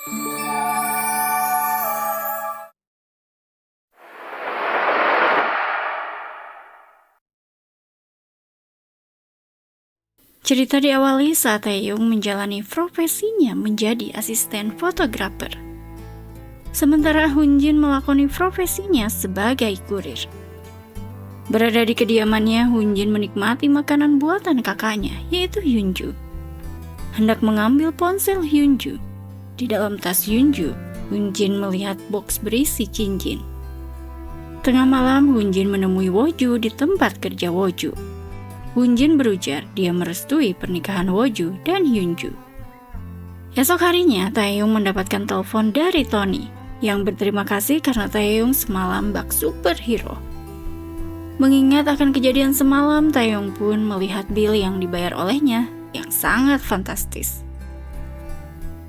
Cerita diawali saat Taeyong menjalani profesinya menjadi asisten fotografer. Sementara Hunjin melakoni profesinya sebagai kurir. Berada di kediamannya, Hunjin menikmati makanan buatan kakaknya, yaitu Hyunju. Hendak mengambil ponsel Hyunju. Di dalam tas Hyunju, Hunjin melihat box berisi cincin. Tengah malam, Hunjin menemui Woju di tempat kerja Woju. Hunjin berujar dia merestui pernikahan Woju dan Hyunju. Esok harinya, Taeyong mendapatkan telepon dari Tony yang berterima kasih karena Taeyong semalam bak superhero. Mengingat akan kejadian semalam, Taeyong pun melihat bill yang dibayar olehnya yang sangat fantastis.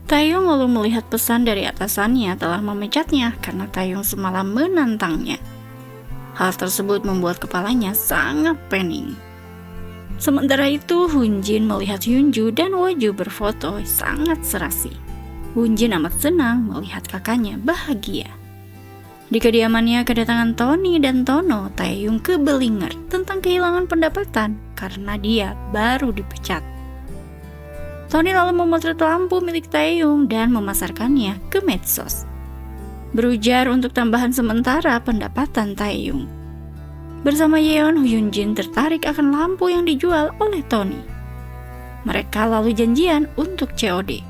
Taeyong lalu melihat pesan dari atasannya telah memecatnya karena Taeyong semalam menantangnya. Hal tersebut membuat kepalanya sangat pening. Sementara itu, Hunjin melihat Hyunju dan Woju berfoto sangat serasi. Hunjin amat senang melihat kakaknya bahagia. Di kediamannya kedatangan Tony dan Tono, Taeyong kebelinger tentang kehilangan pendapatan karena dia baru dipecat. Tony lalu memotret lampu milik Taeyong dan memasarkannya ke medsos. Berujar untuk tambahan sementara pendapatan Taeyong. Bersama Yeon, Hyunjin tertarik akan lampu yang dijual oleh Tony. Mereka lalu janjian untuk COD.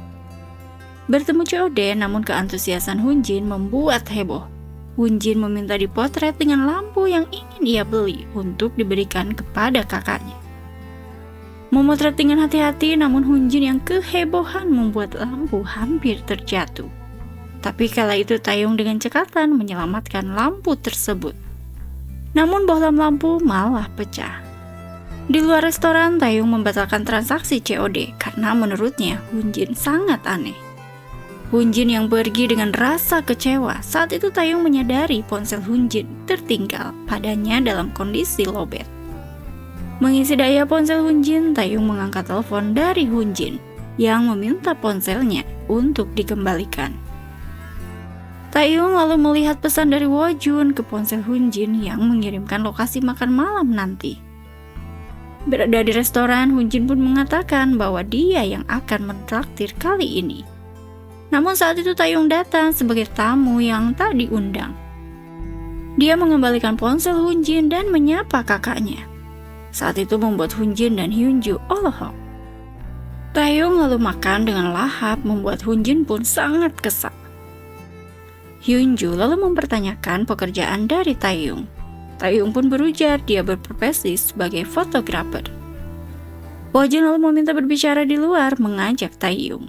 Bertemu COD, namun keantusiasan Hunjin membuat heboh. Hunjin meminta dipotret dengan lampu yang ingin ia beli untuk diberikan kepada kakaknya. Memotret dengan hati-hati, namun Hunjin yang kehebohan membuat lampu hampir terjatuh. Tapi kala itu Taeyong dengan cekatan menyelamatkan lampu tersebut. Namun bohlam lampu malah pecah. Di luar restoran, Taeyong membatalkan transaksi COD karena menurutnya Hunjin sangat aneh. Hunjin yang pergi dengan rasa kecewa. Saat itu Taeyong menyadari ponsel Hunjin tertinggal padanya dalam kondisi lowbat. Mengisi daya ponsel Hunjin, Taeyong mengangkat telepon dari Hunjin yang meminta ponselnya untuk dikembalikan. Taeyong lalu melihat pesan dari Wojun ke ponsel Hunjin yang mengirimkan lokasi makan malam nanti. Berada di restoran, Hunjin pun mengatakan bahwa dia yang akan mentraktir kali ini. Namun saat itu Taeyong datang sebagai tamu yang tak diundang. Dia mengembalikan ponsel Hunjin dan menyapa kakaknya. Saat itu membuat Hunjin dan Hyunju olohok. Taeyong lalu makan dengan lahap membuat Hunjin pun sangat kesal. Hyunju lalu mempertanyakan pekerjaan dari Taeyong. Taeyong pun berujar dia berprofesi sebagai fotografer. Wojun lalu meminta berbicara di luar mengajak Taeyong.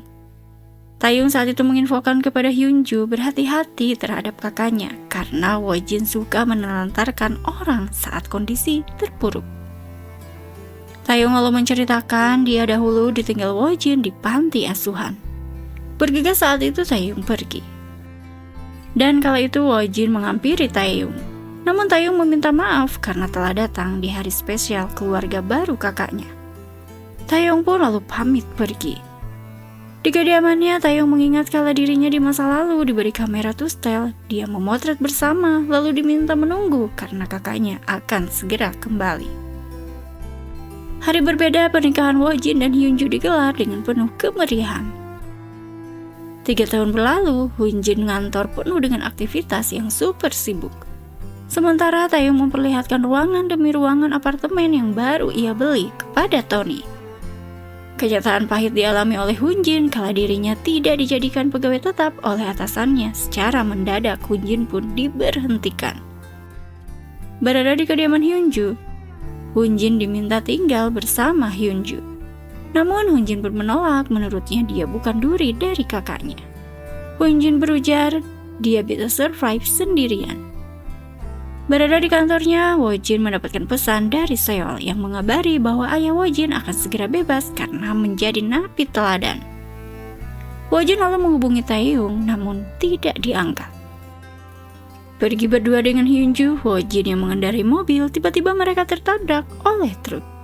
Taeyong saat itu menginfokan kepada Hyunju berhati-hati terhadap kakaknya karena Wojun suka menelantarkan orang saat kondisi terpuruk. Taeyong lalu menceritakan dia dahulu ditinggal Wojun di panti asuhan. Bergegas saat itu Taeyong pergi. Dan kala itu Wojin menghampiri Taeyong. Namun Taeyong meminta maaf karena telah datang di hari spesial keluarga baru kakaknya. Taeyong pun lalu pamit pergi. Di kediamannya, Taeyong mengingat kala dirinya di masa lalu diberi kamera tustel. Dia memotret bersama lalu diminta menunggu karena kakaknya akan segera kembali. Hari berbeda, pernikahan Wojin dan Hyunju digelar dengan penuh kemeriahan. 3 tahun berlalu, Hunjin ngantor penuh dengan aktivitas yang super sibuk. Sementara Taeyong memperlihatkan ruangan demi ruangan apartemen yang baru ia beli kepada Tony. Kenyataan pahit dialami oleh Hunjin kala dirinya tidak dijadikan pegawai tetap oleh atasannya. Secara mendadak Hunjin pun diberhentikan. Berada di kediaman Hyunju, Hunjin diminta tinggal bersama Hyunju. Namun Hunjin pun menolak, menurutnya dia bukan duri dari kakaknya. Hunjin berujar dia bisa survive sendirian. Berada di kantornya, Wojin mendapatkan pesan dari Seol yang mengabari bahwa ayah Wojin akan segera bebas karena menjadi napi teladan. Wojin lalu menghubungi Taeyong namun tidak diangkat. Pergi berdua dengan Hyunju, Wojin yang mengendarai mobil, tiba-tiba mereka tertabrak oleh truk.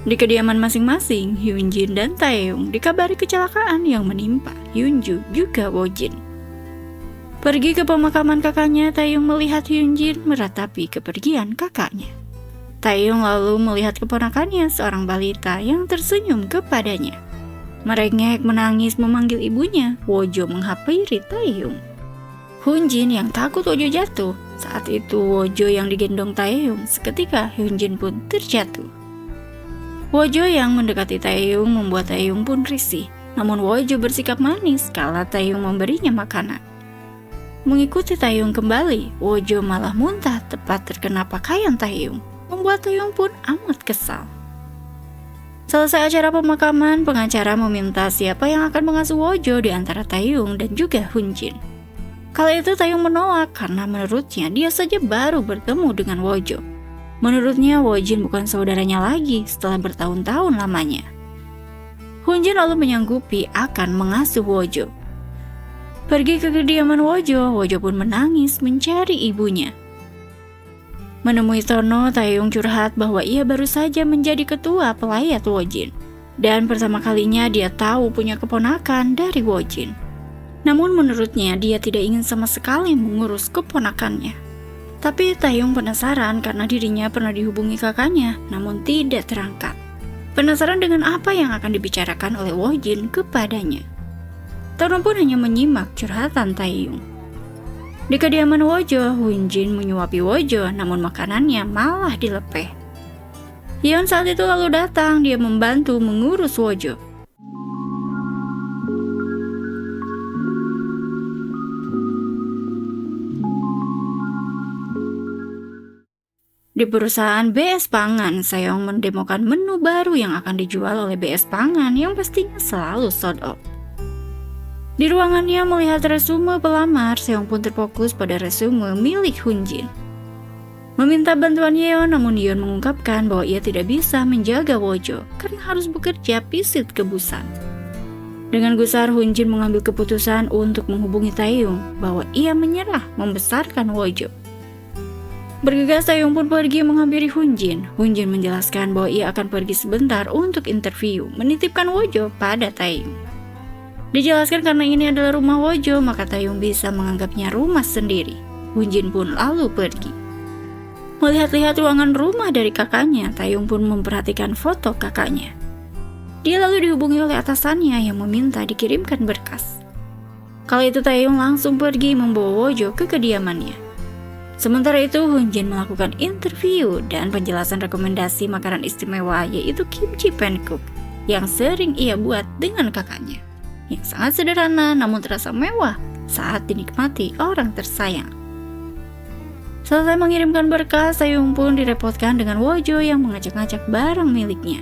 Di kediaman masing-masing, Hyunjin dan Taehyung dikabari kecelakaan yang menimpa Hyunju juga Wojin. Pergi ke pemakaman kakaknya, Taehyung melihat Hyunjin meratapi kepergian kakaknya. Taehyung lalu melihat keponakannya, seorang balita yang tersenyum kepadanya. Merengek menangis memanggil ibunya. Wojo menghampiri Taehyung. Hyunjin yang takut Wojo jatuh. Saat itu Wojo yang digendong Taehyung, seketika Hyunjin pun terjatuh. Wojo yang mendekati Taehyung membuat Taehyung pun risih. Namun Wojo bersikap manis kala Taehyung memberinya makanan. Mengikuti Taehyung kembali, Wojo malah muntah tepat terkena pakaian Taehyung, membuat Taehyung pun amat kesal. Selesai acara pemakaman, pengacara meminta siapa yang akan mengasuh Wojo di antara Taehyung dan juga Hyunjin. Kala itu Taehyung menolak karena menurutnya dia saja baru bertemu dengan Wojo. Menurutnya Wojin bukan saudaranya lagi setelah bertahun-tahun lamanya. Hyunjin lalu menyanggupi akan mengasuh Wojo. Pergi ke kediaman Wojo, Wojo pun menangis mencari ibunya. Menemui Tono, Taehyung curhat bahwa ia baru saja menjadi ketua pelayat Wojin. Dan pertama kalinya dia tahu punya keponakan dari Wojin. Namun menurutnya dia tidak ingin sama sekali mengurus keponakannya. Tapi Taehyung penasaran karena dirinya pernah dihubungi kakaknya, namun tidak terangkat. Penasaran dengan apa yang akan dibicarakan oleh Wojin kepadanya. Tono pun hanya menyimak curhatan Taehyung. Di kediaman Wojo, Hyunjin menyuapi Wojo, namun makanannya malah dilepeh. Yeon saat itu lalu datang, dia membantu mengurus Wojo. Di perusahaan BS Pangan, Seong mendemokan menu baru yang akan dijual oleh BS Pangan yang pastinya selalu sold out. Di ruangannya melihat resume pelamar, Seong pun terfokus pada resume milik Hyunjin. Meminta bantuan Yeon, namun Yeon mengungkapkan bahwa ia tidak bisa menjaga Wojo karena harus bekerja pisit ke Busan. Dengan gusar, Hyunjin mengambil keputusan untuk menghubungi Taehyung bahwa ia menyerah membesarkan Wojo. Bergegas, Taehyung pun pergi menghampiri Hyunjin. Hyunjin menjelaskan bahwa ia akan pergi sebentar untuk interview, menitipkan Wojo pada Taehyung. Dijelaskan karena ini adalah rumah Wojo, maka Taehyung bisa menganggapnya rumah sendiri. Hyunjin pun lalu pergi. Melihat-lihat ruangan rumah dari kakaknya, Taehyung pun memperhatikan foto kakaknya. Dia lalu dihubungi oleh atasannya yang meminta dikirimkan berkas. Kala itu Taehyung langsung pergi membawa Wojo ke kediamannya. Sementara itu, Hyunjin melakukan interview dan penjelasan rekomendasi makanan istimewa yaitu kimchi pancake yang sering ia buat dengan kakaknya. Yang sangat sederhana namun terasa mewah saat dinikmati orang tersayang. Selesai mengirimkan berkas, Taehyung pun direpotkan dengan Wojo yang ngajak-ngajak barang miliknya.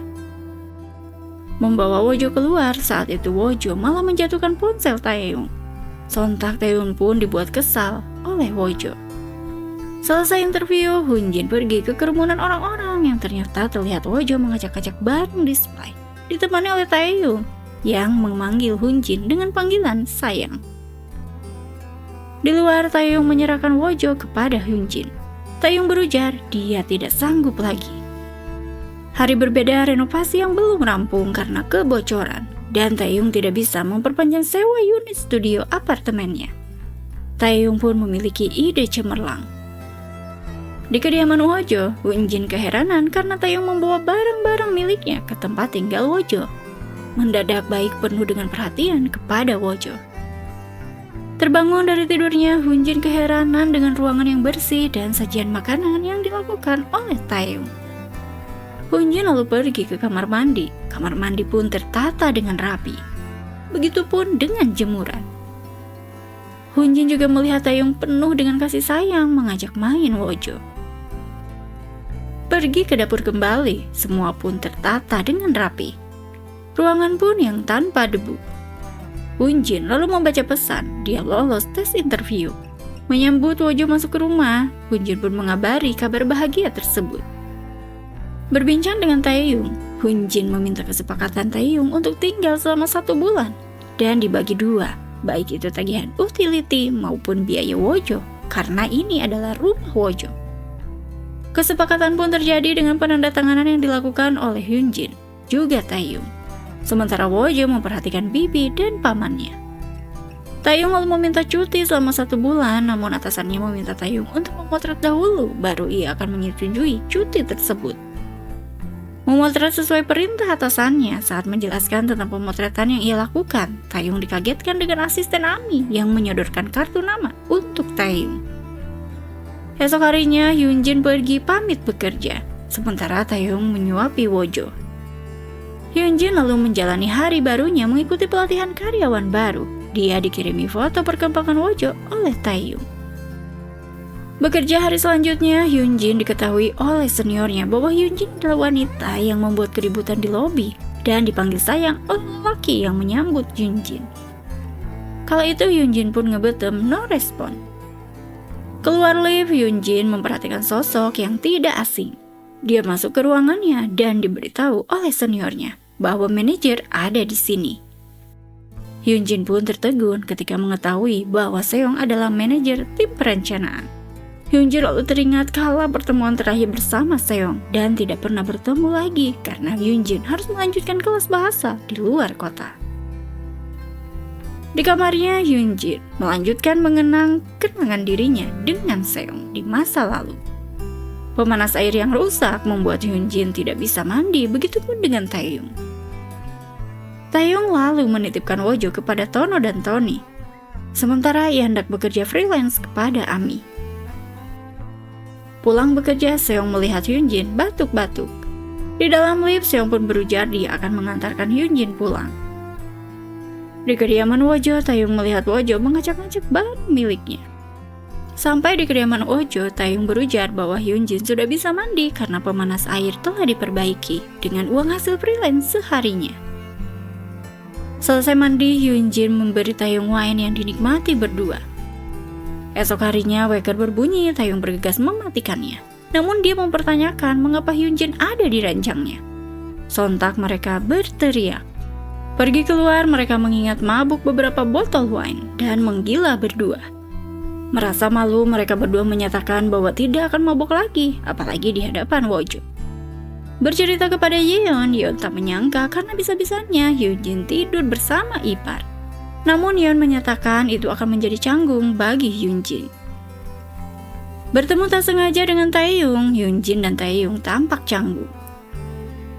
Membawa Wojo keluar, saat itu Wojo malah menjatuhkan ponsel Taehyung. Sontak Taehyung pun dibuat kesal oleh Wojo. Selesai interview, Hyunjin pergi ke kerumunan orang-orang yang ternyata terlihat Wojo mengajak-ajak barang display, ditemani oleh Taehyung yang memanggil Hyunjin dengan panggilan sayang. Di luar, Taehyung menyerahkan Wojo kepada Hyunjin. Taehyung berujar dia tidak sanggup lagi. Hari berbeda, renovasi yang belum rampung karena kebocoran, dan Taehyung tidak bisa memperpanjang sewa unit studio apartemennya. Taehyung pun memiliki ide cemerlang. Di kediaman Wojo, Hyunjin keheranan karena Taehyung membawa barang-barang miliknya ke tempat tinggal Wojo. Mendadak baik penuh dengan perhatian kepada Wojo. Terbangun dari tidurnya, Hyunjin keheranan dengan ruangan yang bersih dan sajian makanan yang dilakukan oleh Taehyung. Hyunjin lalu pergi ke kamar mandi. Kamar mandi pun tertata dengan rapi. Begitupun dengan jemuran. Hyunjin juga melihat Taehyung penuh dengan kasih sayang mengajak main Wojo. Pergi ke dapur kembali, semua pun tertata dengan rapi. Ruangan pun yang tanpa debu. Hyunjin lalu membaca pesan, dia lolos tes interview. Menyambut Wojo masuk ke rumah, Hyunjin pun mengabari kabar bahagia tersebut. Berbincang dengan Taehyung, Hyunjin meminta kesepakatan Taehyung untuk tinggal selama 1 bulan dan dibagi 2, baik itu tagihan utility maupun biaya Wojo, karena ini adalah rumah Wojo. Kesepakatan pun terjadi dengan penandatanganan yang dilakukan oleh Hyunjin, juga Taeyong. Sementara Wojo memperhatikan bibi dan pamannya. Taeyong lalu meminta cuti selama 1 bulan, namun atasannya meminta Taeyong untuk memotret dahulu, baru ia akan menyetujui cuti tersebut. Memotret sesuai perintah atasannya. Saat menjelaskan tentang pemotretan yang ia lakukan, Taeyong dikagetkan dengan asisten Ami yang menyodorkan kartu nama untuk Taeyong. Esok harinya, Hyunjin pergi pamit bekerja, sementara Taeyong menyuapi Wojo. Hyunjin lalu menjalani hari barunya mengikuti pelatihan karyawan baru. Dia dikirimi foto perkembangan Wojo oleh Taeyong. Bekerja hari selanjutnya, Hyunjin diketahui oleh seniornya bahwa Hyunjin adalah wanita yang membuat keributan di lobi dan dipanggil sayang oleh lelaki yang menyambut Hyunjin. Kala itu Hyunjin pun ngebetem no respon. Keluar lift, Hyunjin memperhatikan sosok yang tidak asing. Dia masuk ke ruangannya dan diberitahu oleh seniornya bahwa manajer ada di sini. Hyunjin pun tertegun ketika mengetahui bahwa Seong adalah manajer tim perencanaan. Hyunjin lalu teringat kala pertemuan terakhir bersama Seong dan tidak pernah bertemu lagi karena Hyunjin harus melanjutkan kelas bahasa di luar kota. Di kamarnya, Hyunjin melanjutkan mengenang kenangan dirinya dengan Seong di masa lalu. Pemanas air yang rusak membuat Hyunjin tidak bisa mandi, begitupun dengan Taeyong. Taeyong lalu menitipkan Wojo kepada Tono dan Tony, sementara ia hendak bekerja freelance kepada Ami. Pulang bekerja, Seong melihat Hyunjin batuk-batuk. Di dalam lift, Seong pun berujar dia akan mengantarkan Hyunjin pulang. Di kediaman Wojo, Taeyong melihat Wojo mengacak-ngacak barang miliknya. Sampai di kediaman Wojo, Taeyong berujar bahwa Hyunjin sudah bisa mandi karena pemanas air telah diperbaiki dengan uang hasil freelance seharinya. Selesai mandi, Hyunjin memberi Taeyong wine yang dinikmati berdua. Esok harinya, wecker berbunyi. Taeyong bergegas mematikannya. Namun dia mempertanyakan mengapa Hyunjin ada di ranjangnya. Sontak mereka berteriak. Pergi keluar, mereka mengingat mabuk beberapa botol wine dan menggila berdua. Merasa malu, mereka berdua menyatakan bahwa tidak akan mabuk lagi, apalagi di hadapan Wojo. Bercerita kepada Yeon, Yeon tak menyangka karena bisa-bisanya Hyunjin tidur bersama ipar. Namun Yeon menyatakan itu akan menjadi canggung bagi Hyunjin. Bertemu tak sengaja dengan Taeyong, Hyunjin dan Taeyong tampak canggung.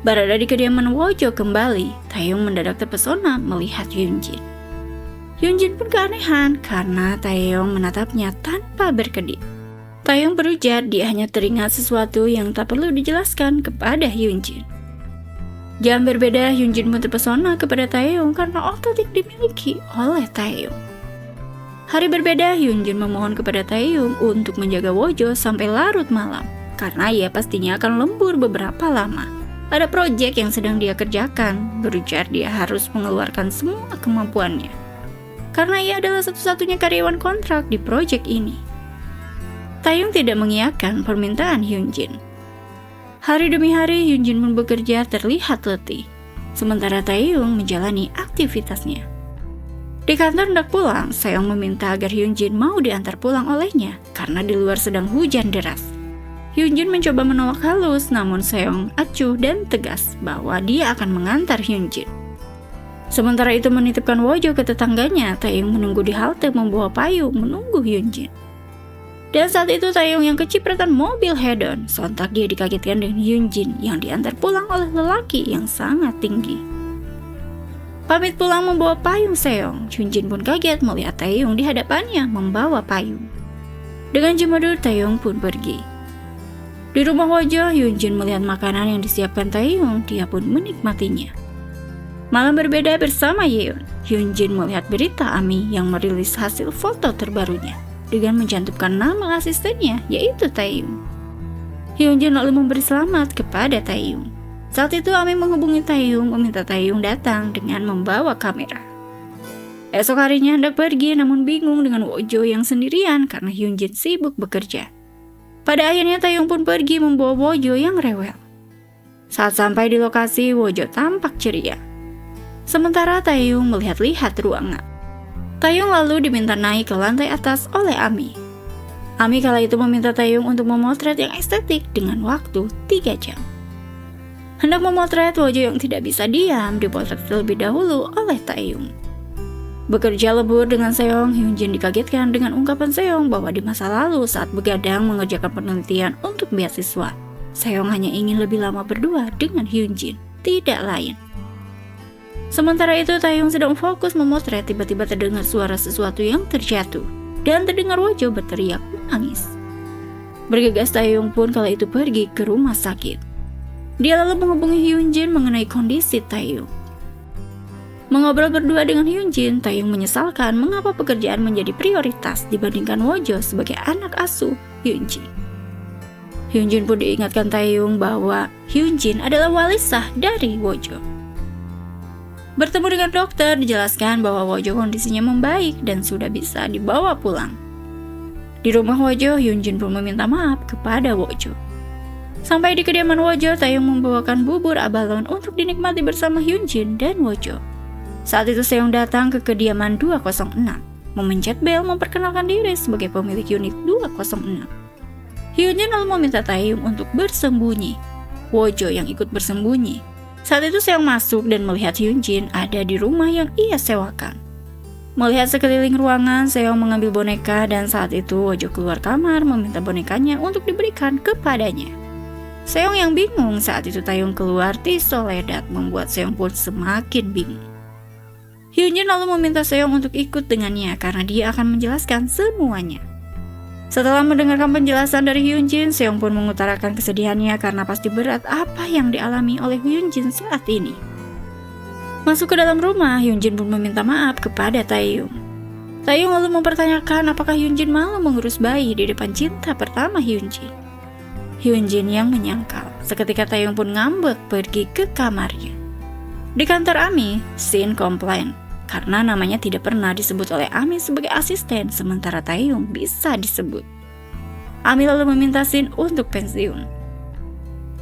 Berada di kediaman Wojo kembali, Taeyong mendadak terpesona melihat Hyunjin. Hyunjin pun keanehan karena Taeyong menatapnya tanpa berkedip. Taeyong berujar dia hanya teringat sesuatu yang tak perlu dijelaskan kepada Hyunjin. Jam berbeda, Hyunjin pun terpesona kepada Taeyong karena otot yang dimiliki oleh Taeyong. Hari berbeda, Hyunjin memohon kepada Taeyong untuk menjaga Wojo sampai larut malam karena ia pastinya akan lembur beberapa lama. Ada proyek yang sedang dia kerjakan, berujar dia harus mengeluarkan semua kemampuannya. Karena ia adalah satu-satunya karyawan kontrak di proyek ini. Taeyong tidak mengiyakan permintaan Hyunjin. Hari demi hari Hyunjin pun bekerja terlihat letih, sementara Taeyong menjalani aktivitasnya. Di kantor hendak pulang, Seong meminta agar Hyunjin mau diantar pulang olehnya karena di luar sedang hujan deras. Hyunjin mencoba menolak halus, namun Seong acuh dan tegas bahwa dia akan mengantar Hyunjin. Sementara itu menitipkan Wojo ke tetangganya, Taeyong menunggu di halte membawa payung menunggu Hyunjin. Dan saat itu Taeyong yang kecipratan mobil head-on, sontak dia dikagetkan dengan Hyunjin yang diantar pulang oleh lelaki yang sangat tinggi. Pamit pulang membawa payung Seong, Hyunjin pun kaget melihat Taeyong di hadapannya membawa payung. Dengan cemberut, Taeyong pun pergi. Di rumah Wojo, Hyunjin melihat makanan yang disiapkan Taeyong, dia pun menikmatinya. Malam berbeda bersama Yeon, Hyunjin melihat berita Ami yang merilis hasil foto terbarunya dengan mencantumkan nama asistennya, yaitu Taeyong. Hyunjin lalu memberi selamat kepada Taeyong. Saat itu Ami menghubungi Taeyong meminta Taeyong datang dengan membawa kamera. Esok harinya hendak pergi namun bingung dengan Wojo yang sendirian karena Hyunjin sibuk bekerja. Pada akhirnya Taeyong pun pergi membawa Wojo yang rewel. Saat sampai di lokasi, Wojo tampak ceria. Sementara Taeyong melihat-lihat ruangan. Taeyong lalu diminta naik ke lantai atas oleh Ami. Ami kala itu meminta Taeyong untuk memotret yang estetik dengan waktu 3 jam. Hendak memotret wajah yang tidak bisa diam dipotret terlebih dahulu oleh Taeyong. Bekerja lebur dengan Seong, Hyunjin dikagetkan dengan ungkapan Seong bahwa di masa lalu saat begadang mengerjakan penelitian untuk beasiswa, Seong hanya ingin lebih lama berdua dengan Hyunjin, tidak lain. Sementara itu Taeyong sedang fokus memotret, tiba-tiba terdengar suara sesuatu yang terjatuh dan terdengar Wojo berteriak menangis. Bergegas Taeyong pun kala itu pergi ke rumah sakit. Dia lalu menghubungi Hyunjin mengenai kondisi Taeyong. Mengobrol berdua dengan Hyunjin, Taeyong menyesalkan mengapa pekerjaan menjadi prioritas dibandingkan Wojo sebagai anak asuh Hyunjin. Hyunjin pun diingatkan Taeyong bahwa Hyunjin adalah wali sah dari Wojo. Bertemu dengan dokter, dijelaskan bahwa Wojo kondisinya membaik dan sudah bisa dibawa pulang. Di rumah Wojo, Hyunjin pun meminta maaf kepada Wojo. Sampai di kediaman Wojo, Taeyong membawakan bubur abalon untuk dinikmati bersama Hyunjin dan Wojo. Saat itu Seong datang ke kediaman 206, memencet bel memperkenalkan diri sebagai pemilik unit 206. Hyunjin lalu meminta Taeyong untuk bersembunyi. Wojo yang ikut bersembunyi. Saat itu Seong masuk dan melihat Hyunjin ada di rumah yang ia sewakan. Melihat sekeliling ruangan, Seong mengambil boneka dan saat itu Wojo keluar kamar meminta bonekanya untuk diberikan kepadanya. Seong yang bingung saat itu Taeyong keluar Tisoledat membuat Seong pun semakin bingung. Hyunjin lalu meminta Seong untuk ikut dengannya karena dia akan menjelaskan semuanya. Setelah mendengarkan penjelasan dari Hyunjin, Seong pun mengutarakan kesedihannya karena pasti berat apa yang dialami oleh Hyunjin saat ini. Masuk ke dalam rumah, Hyunjin pun meminta maaf kepada Taeyong. Taeyong lalu mempertanyakan apakah Hyunjin malu mengurus bayi di depan cinta pertama Hyunjin. Hyunjin yang menyangkal, seketika Taeyong pun ngambek pergi ke kamarnya. Di kantor Ami, Shin komplain karena namanya tidak pernah disebut oleh Ami sebagai asisten, sementara Taeyong bisa disebut. Ami lalu meminta Shin untuk pensiun.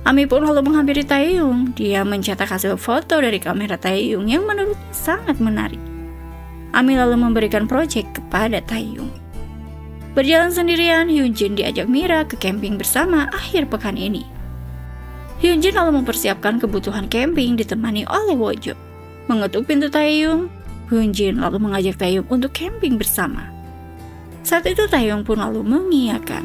Ami pun lalu menghampiri Taeyong. Dia mencetak hasil foto dari kamera Taeyong yang menurutnya sangat menarik. Ami lalu memberikan proyek kepada Taeyong. Berjalan sendirian, Hyunjin diajak Mira ke camping bersama akhir pekan ini. Hyunjin lalu mempersiapkan kebutuhan camping ditemani oleh Wojo. Mengetuk pintu Taeyong, Hyunjin lalu mengajak Taeyong untuk camping bersama. Saat itu Taeyong pun lalu mengiyakan.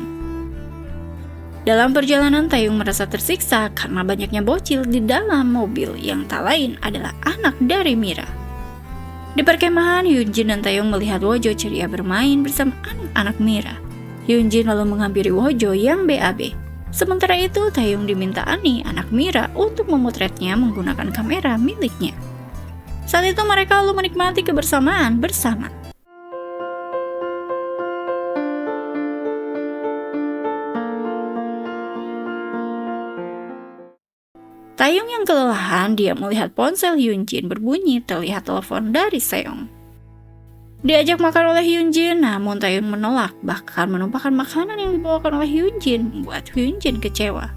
Dalam perjalanan Taeyong merasa tersiksa karena banyaknya bocil di dalam mobil yang tak lain adalah anak dari Mira. Di perkemahan, Hyunjin dan Taeyong melihat Wojo ceria bermain bersama anak-anak Mira. Hyunjin lalu menghampiri Wojo yang BAB. Sementara itu, Taeyong diminta Ani, anak Mira, untuk memotretnya menggunakan kamera miliknya. Saat itu mereka lalu menikmati kebersamaan bersama. Taeyong yang kelelahan, dia melihat ponsel Hyunjin berbunyi, terlihat telepon dari Seong. Diajak makan oleh Hyunjin, namun Taeyong menolak, bahkan menumpahkan makanan yang dibawakan oleh Hyunjin, membuat Hyunjin kecewa.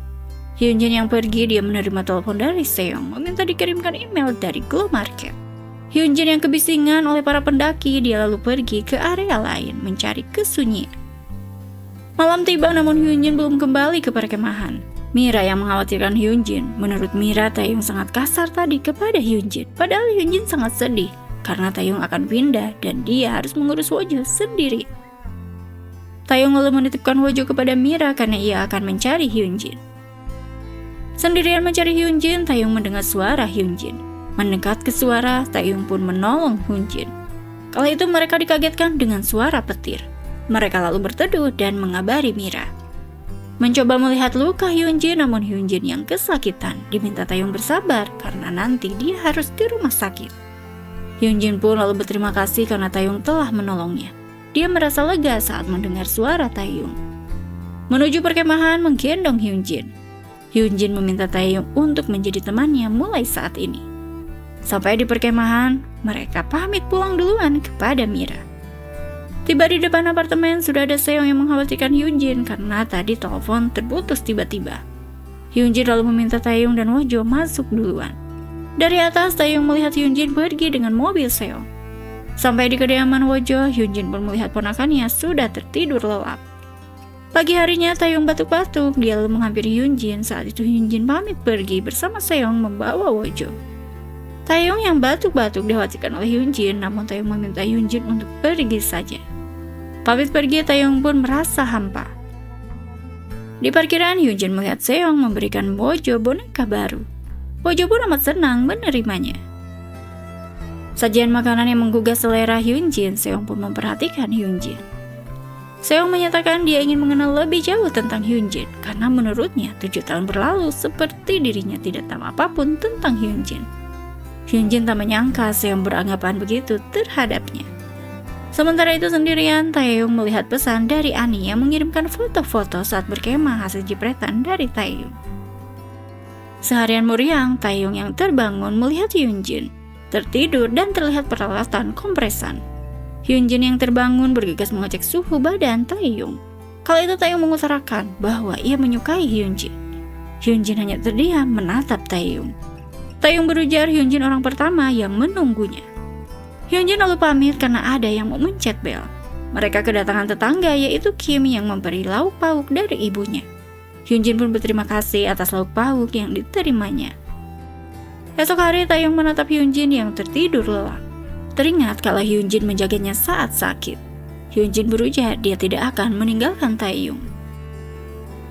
Hyunjin yang pergi, dia menerima telepon dari Seong, meminta dikirimkan email dari Glow Market. Hyunjin yang kebisingan oleh para pendaki, dia lalu pergi ke area lain mencari kesunyian. Malam tiba namun Hyunjin belum kembali ke perkemahan. Mira yang mengkhawatirkan Hyunjin. Menurut Mira, Taeyong sangat kasar tadi kepada Hyunjin. Padahal Hyunjin sangat sedih karena Taeyong akan pindah dan dia harus mengurus Wojo sendiri. Taeyong lalu menitipkan Wojo kepada Mira karena ia akan mencari Hyunjin. Sendirian mencari Hyunjin, Taeyong mendengar suara Hyunjin. Mendekat ke suara, Taeyong pun menolong Hyunjin. Kala itu mereka dikagetkan dengan suara petir. Mereka lalu berteduh dan mengabari Mira. Mencoba melihat luka Hyunjin, namun Hyunjin yang kesakitan. Diminta Taeyong bersabar karena nanti dia harus ke rumah sakit. Hyunjin pun lalu berterima kasih karena Taeyong telah menolongnya. Dia merasa lega saat mendengar suara Taeyong. Menuju perkemahan menggendong Hyunjin. Hyunjin meminta Taeyong untuk menjadi temannya mulai saat ini. Sampai di perkemahan, mereka pamit pulang duluan kepada Mira. Tiba di depan apartemen, sudah ada Seong yang mengkhawatirkan Hyunjin karena tadi telepon terputus tiba-tiba. Hyunjin lalu meminta Taeyong dan Wojo masuk duluan. Dari atas, Taeyong melihat Hyunjin pergi dengan mobil Seong. Sampai di kediaman Wojo, Hyunjin pun melihat ponakannya sudah tertidur lelap. Pagi harinya Taeyong batuk-batuk, dia lalu menghampiri Hyunjin. Saat itu Hyunjin pamit pergi bersama Seong membawa Wojo. Taeyong yang batuk-batuk dikhawatirkan oleh Hyunjin, namun Taeyong meminta Hyunjin untuk pergi saja. Pamit pergi, Taeyong pun merasa hampa. Di parkiran, Hyunjin melihat Seong memberikan Wojo boneka baru. Wojo pun amat senang menerimanya. Sajian makanan yang menggugah selera Hyunjin, Seong pun memperhatikan Hyunjin. Seong menyatakan dia ingin mengenal lebih jauh tentang Hyunjin karena menurutnya 7 tahun berlalu seperti dirinya tidak tahu apapun tentang Hyunjin. Hyunjin tak menyangka Seong beranggapan begitu terhadapnya. Sementara itu sendirian, Taeyong melihat pesan dari Ani yang mengirimkan foto-foto saat berkemah hasil jepretan dari Taeyong. Seharian meriang, Taeyong yang terbangun melihat Hyunjin tertidur dan terlihat peralatan kompresan. Hyunjin yang terbangun bergegas mengecek suhu badan Taeyong. Kala itu Taeyong mengutarakan bahwa ia menyukai Hyunjin. Hyunjin hanya terdiam menatap Taeyong. Taeyong berujar Hyunjin orang pertama yang menunggunya. Hyunjin lalu pamit karena ada yang mau mencet bel. Mereka kedatangan tetangga yaitu Kim yang memberi lauk pauk dari ibunya. Hyunjin pun berterima kasih atas lauk pauk yang diterimanya. Esok hari Taeyong menatap Hyunjin yang tertidur lelap. Teringat kalau Hyunjin menjaganya saat sakit. Hyunjin berujar dia tidak akan meninggalkan Taeyong.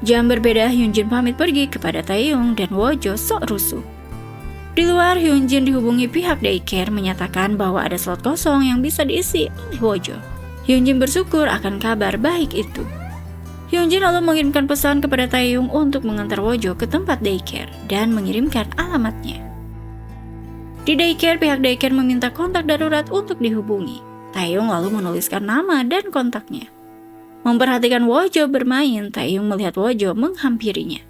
Jam berbeda, Hyunjin pamit pergi kepada Taeyong dan Wojo sok rusuh. Di luar, Hyunjin dihubungi pihak daycare menyatakan bahwa ada slot kosong yang bisa diisi oleh Wojo. Hyunjin bersyukur akan kabar baik itu. Hyunjin lalu mengirimkan pesan kepada Taeyong untuk mengantar Wojo ke tempat daycare dan mengirimkan alamatnya. Di daycare, pihak daycare meminta kontak darurat untuk dihubungi. Taeyong lalu menuliskan nama dan kontaknya. Memperhatikan Wojo bermain, Taeyong melihat Wojo menghampirinya.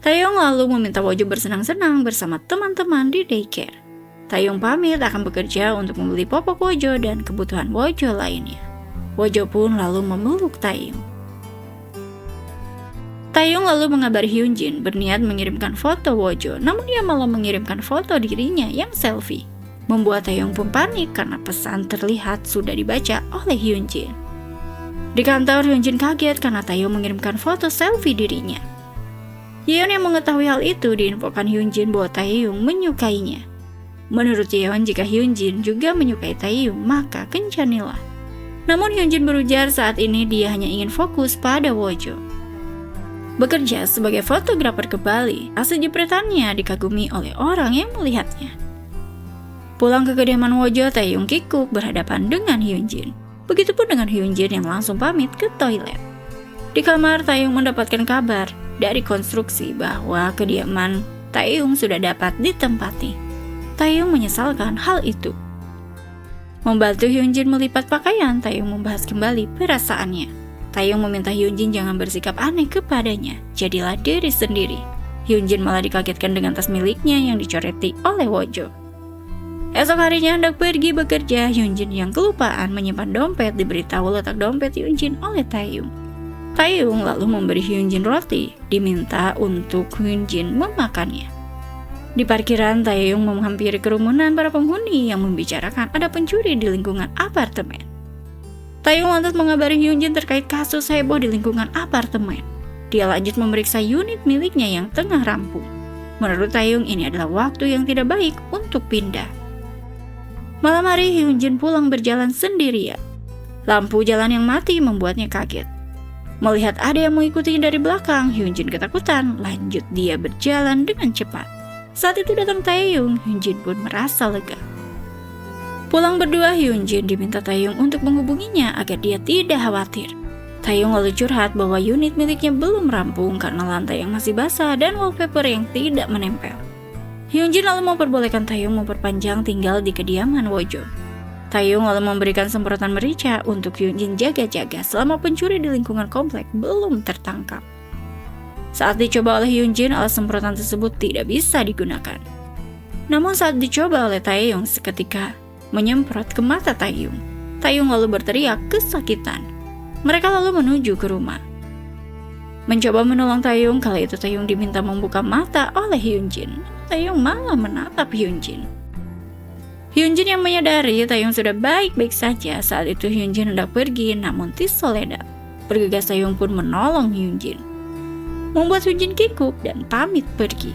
Taeyong lalu meminta Wojo bersenang-senang bersama teman-teman di daycare. Taeyong pamit akan bekerja untuk membeli popok Wojo dan kebutuhan Wojo lainnya. Wojo pun lalu memeluk Taeyong. Taeyong lalu mengabari Hyunjin berniat mengirimkan foto Wojo, namun dia malah mengirimkan foto dirinya yang selfie. Membuat Taeyong pun panik karena pesan terlihat sudah dibaca oleh Hyunjin. Di kantor, Hyunjin kaget karena Taeyong mengirimkan foto selfie dirinya. Yeon yang mengetahui hal itu diinfokan Hyunjin bahwa Taeyong menyukainya. Menurut Yeon, jika Hyunjin juga menyukai Taeyong, maka kencanilah. Namun Hyunjin berujar saat ini dia hanya ingin fokus pada Wojo. Bekerja sebagai fotografer ke Bali, hasil jepretannya dikagumi oleh orang yang melihatnya. Pulang ke kediaman Wojo, Taeyong kikuk berhadapan dengan Hyunjin. Begitupun dengan Hyunjin yang langsung pamit ke toilet. Di kamar, Taeyong mendapatkan kabar dari konstruksi bahwa kediaman Taeyong sudah dapat ditempati. Taeyong menyesalkan hal itu. Membantu Hyunjin melipat pakaian, Taeyong membahas kembali perasaannya. Taeyong meminta Hyunjin jangan bersikap aneh kepadanya, jadilah diri sendiri. Hyunjin malah dikagetkan dengan tas miliknya yang dicoreti oleh Wojo. Esok harinya hendak pergi bekerja, Hyunjin yang kelupaan menyimpan dompet diberitahu letak dompet Hyunjin oleh Taeyong. Taeyong lalu memberi Hyunjin roti, diminta untuk Hyunjin memakannya. Di parkiran, Taeyong menghampiri kerumunan para penghuni yang membicarakan ada pencuri di lingkungan apartemen. Taeyong lantas mengabari Hyunjin terkait kasus heboh di lingkungan apartemen. Dia lanjut memeriksa unit miliknya yang tengah rampung. Menurut Taeyong, ini adalah waktu yang tidak baik untuk pindah. Malam hari, Hyunjin pulang berjalan sendirian. Lampu jalan yang mati membuatnya kaget. Melihat ada yang mengikutinya dari belakang, Hyunjin ketakutan. Lanjut dia berjalan dengan cepat. Saat itu datang Taeyong, Hyunjin pun merasa lega. Pulang berdua, Hyunjin diminta Taeyong untuk menghubunginya agar dia tidak khawatir. Taeyong lalu curhat bahwa unit miliknya belum rampung karena lantai yang masih basah dan wallpaper yang tidak menempel. Hyunjin lalu memperbolehkan Taeyong memperpanjang tinggal di kediaman Wojo. Taeyong lalu memberikan semprotan merica untuk Hyunjin jaga-jaga selama pencuri di lingkungan komplek belum tertangkap. Saat dicoba oleh Hyunjin, alat semprotan tersebut tidak bisa digunakan. Namun saat dicoba oleh Taeyong, seketika menyemprot ke mata Taeyong. Taeyong lalu berteriak kesakitan. Mereka lalu menuju ke rumah. Mencoba menolong Taeyong, kala itu Taeyong diminta membuka mata oleh Hyunjin. Taeyong malah menatap Hyunjin. Hyunjin yang menyadari Taeyong sudah baik-baik saja. Saat itu Hyunjin hendak pergi, namun Tis Soledad. Bergegas Taeyong pun menolong Hyunjin, membuat Hyunjin kikuk dan pamit pergi.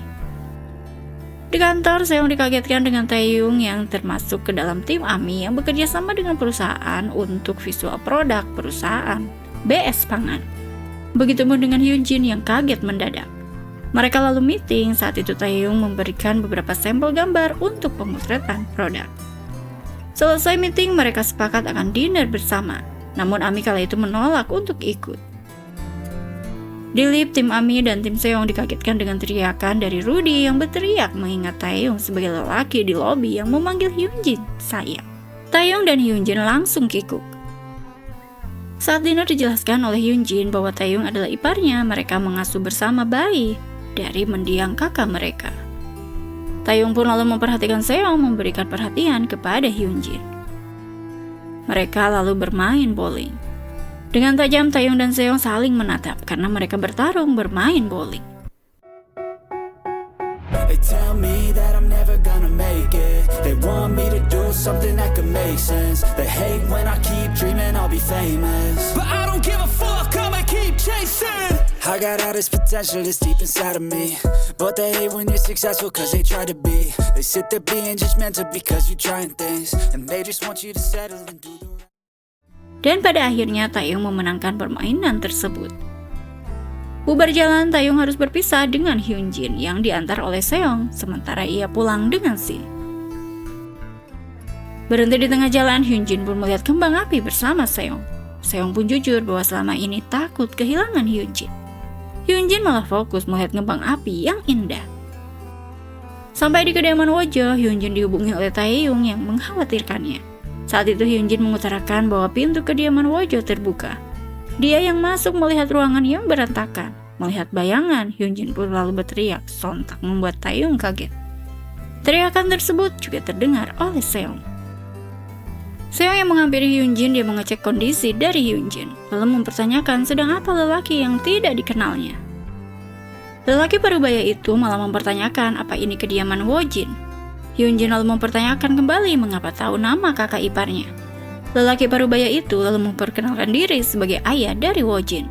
Di kantor, Seong dikagetkan dengan Taeyong yang termasuk ke dalam tim AMI yang bekerja sama dengan perusahaan untuk visual produk perusahaan BS Pangan. Begitupun dengan Hyunjin yang kaget mendadak. Mereka lalu meeting. Saat itu Taeyong memberikan beberapa sampel gambar untuk pemotretan produk. Selesai meeting, mereka sepakat akan dinner bersama. Namun AMI kala itu menolak untuk ikut. Di lift, tim AMI dan tim Seong dikagetkan dengan teriakan dari Rudy yang berteriak mengingat Taeyong sebagai lelaki di lobi yang memanggil Hyunjin sayang. Taeyong dan Hyunjin langsung kikuk. Saat dinner dijelaskan oleh Hyunjin bahwa Taeyong adalah iparnya, mereka mengasuh bersama bayi dari mendiang kakak mereka. Taeyong pun lalu memperhatikan Seong memberikan perhatian kepada Hyunjin. Mereka lalu bermain bowling. Dengan tajam, Taeyong dan Seong saling menatap karena mereka bertarung bermain bowling. They tell me that I'm never gonna make it. They want me to do something that could make sense. They hate when I keep dreaming I'll be famous, but I don't give a fuck, I'ma keep chasing. I got all this potential that's deep inside of me, but they hate when you're successful cause they try to be. They sit there being judgmental because you're trying things, and they just want you to settle and do the right. Dan pada akhirnya Taeyong memenangkan permainan tersebut. Bubar jalan, Taeyong harus berpisah dengan Hyunjin yang diantar oleh Seong, sementara ia pulang dengan Shin. Berhenti di tengah jalan, Hyunjin pun melihat kembang api bersama Seong. Seong pun jujur bahwa selama ini takut kehilangan Hyunjin. Hyunjin malah fokus melihat kembang api yang indah. Sampai di kediaman Wojo, Hyunjin dihubungi oleh Taeyong yang mengkhawatirkannya. Saat itu Hyunjin mengutarakan bahwa pintu kediaman Wojo terbuka. Dia yang masuk melihat ruangan yang berantakan. Melihat bayangan, Hyunjin pun lalu berteriak, sontak membuat Taeyong kaget. Teriakan tersebut juga terdengar oleh Seong. Seong yang menghampiri Hyunjin, dia mengecek kondisi dari Hyunjin, lalu mempertanyakan sedang apa lelaki yang tidak dikenalnya. Lelaki parubaya itu malah mempertanyakan apa ini kediaman Wojin. Hyunjin lalu mempertanyakan kembali mengapa tahu nama kakak iparnya. Lelaki parubaya itu lalu memperkenalkan diri sebagai ayah dari Wojin.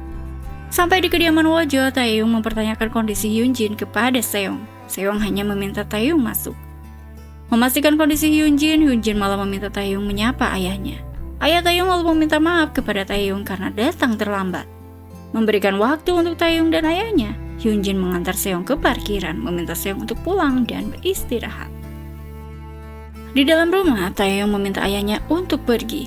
Sampai di kediaman Wojo, Taeyong mempertanyakan kondisi Hyunjin kepada Seong. Seong hanya meminta Taeyong masuk. Memastikan kondisi Hyunjin, Hyunjin malah meminta Taeyong menyapa ayahnya. Ayah Taeyong lalu meminta maaf kepada Taeyong karena datang terlambat. Memberikan waktu untuk Taeyong dan ayahnya, Hyunjin mengantar Seong ke parkiran, meminta Seong untuk pulang dan beristirahat. Di dalam rumah, Taeyong meminta ayahnya untuk pergi.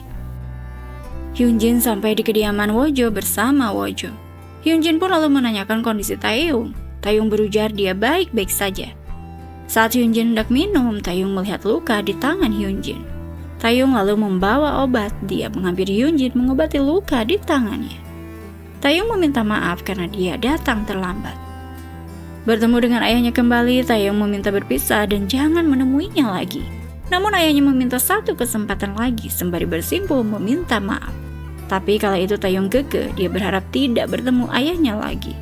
Hyunjin sampai di kediaman Wojo bersama Wojo. Hyunjin pun lalu menanyakan kondisi Taeyong. Taeyong berujar dia baik-baik saja. Saat Hyunjin hendak minum, Taeyong melihat luka di tangan Hyunjin. Taeyong lalu membawa obat. Dia menghampiri Hyunjin mengobati luka di tangannya. Taeyong meminta maaf karena dia datang terlambat. Bertemu dengan ayahnya kembali, Taeyong meminta berpisah dan jangan menemuinya lagi. Namun ayahnya meminta satu kesempatan lagi sembari bersimpuh meminta maaf. Tapi kala itu Taeyong kekeh, dia berharap tidak bertemu ayahnya lagi.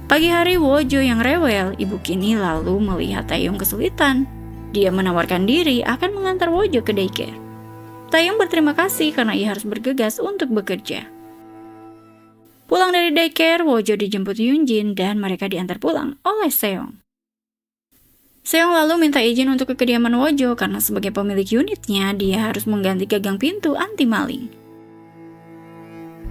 Pagi hari, Wojo yang rewel, ibu kini lalu melihat Taeyong kesulitan. Dia menawarkan diri akan mengantar Wojo ke daycare. Taeyong berterima kasih karena ia harus bergegas untuk bekerja. Pulang dari daycare, Wojo dijemput Hyunjin dan mereka diantar pulang oleh Seong. Seong lalu minta izin untuk ke kediaman Wojo karena sebagai pemilik unitnya, dia harus mengganti gagang pintu anti maling.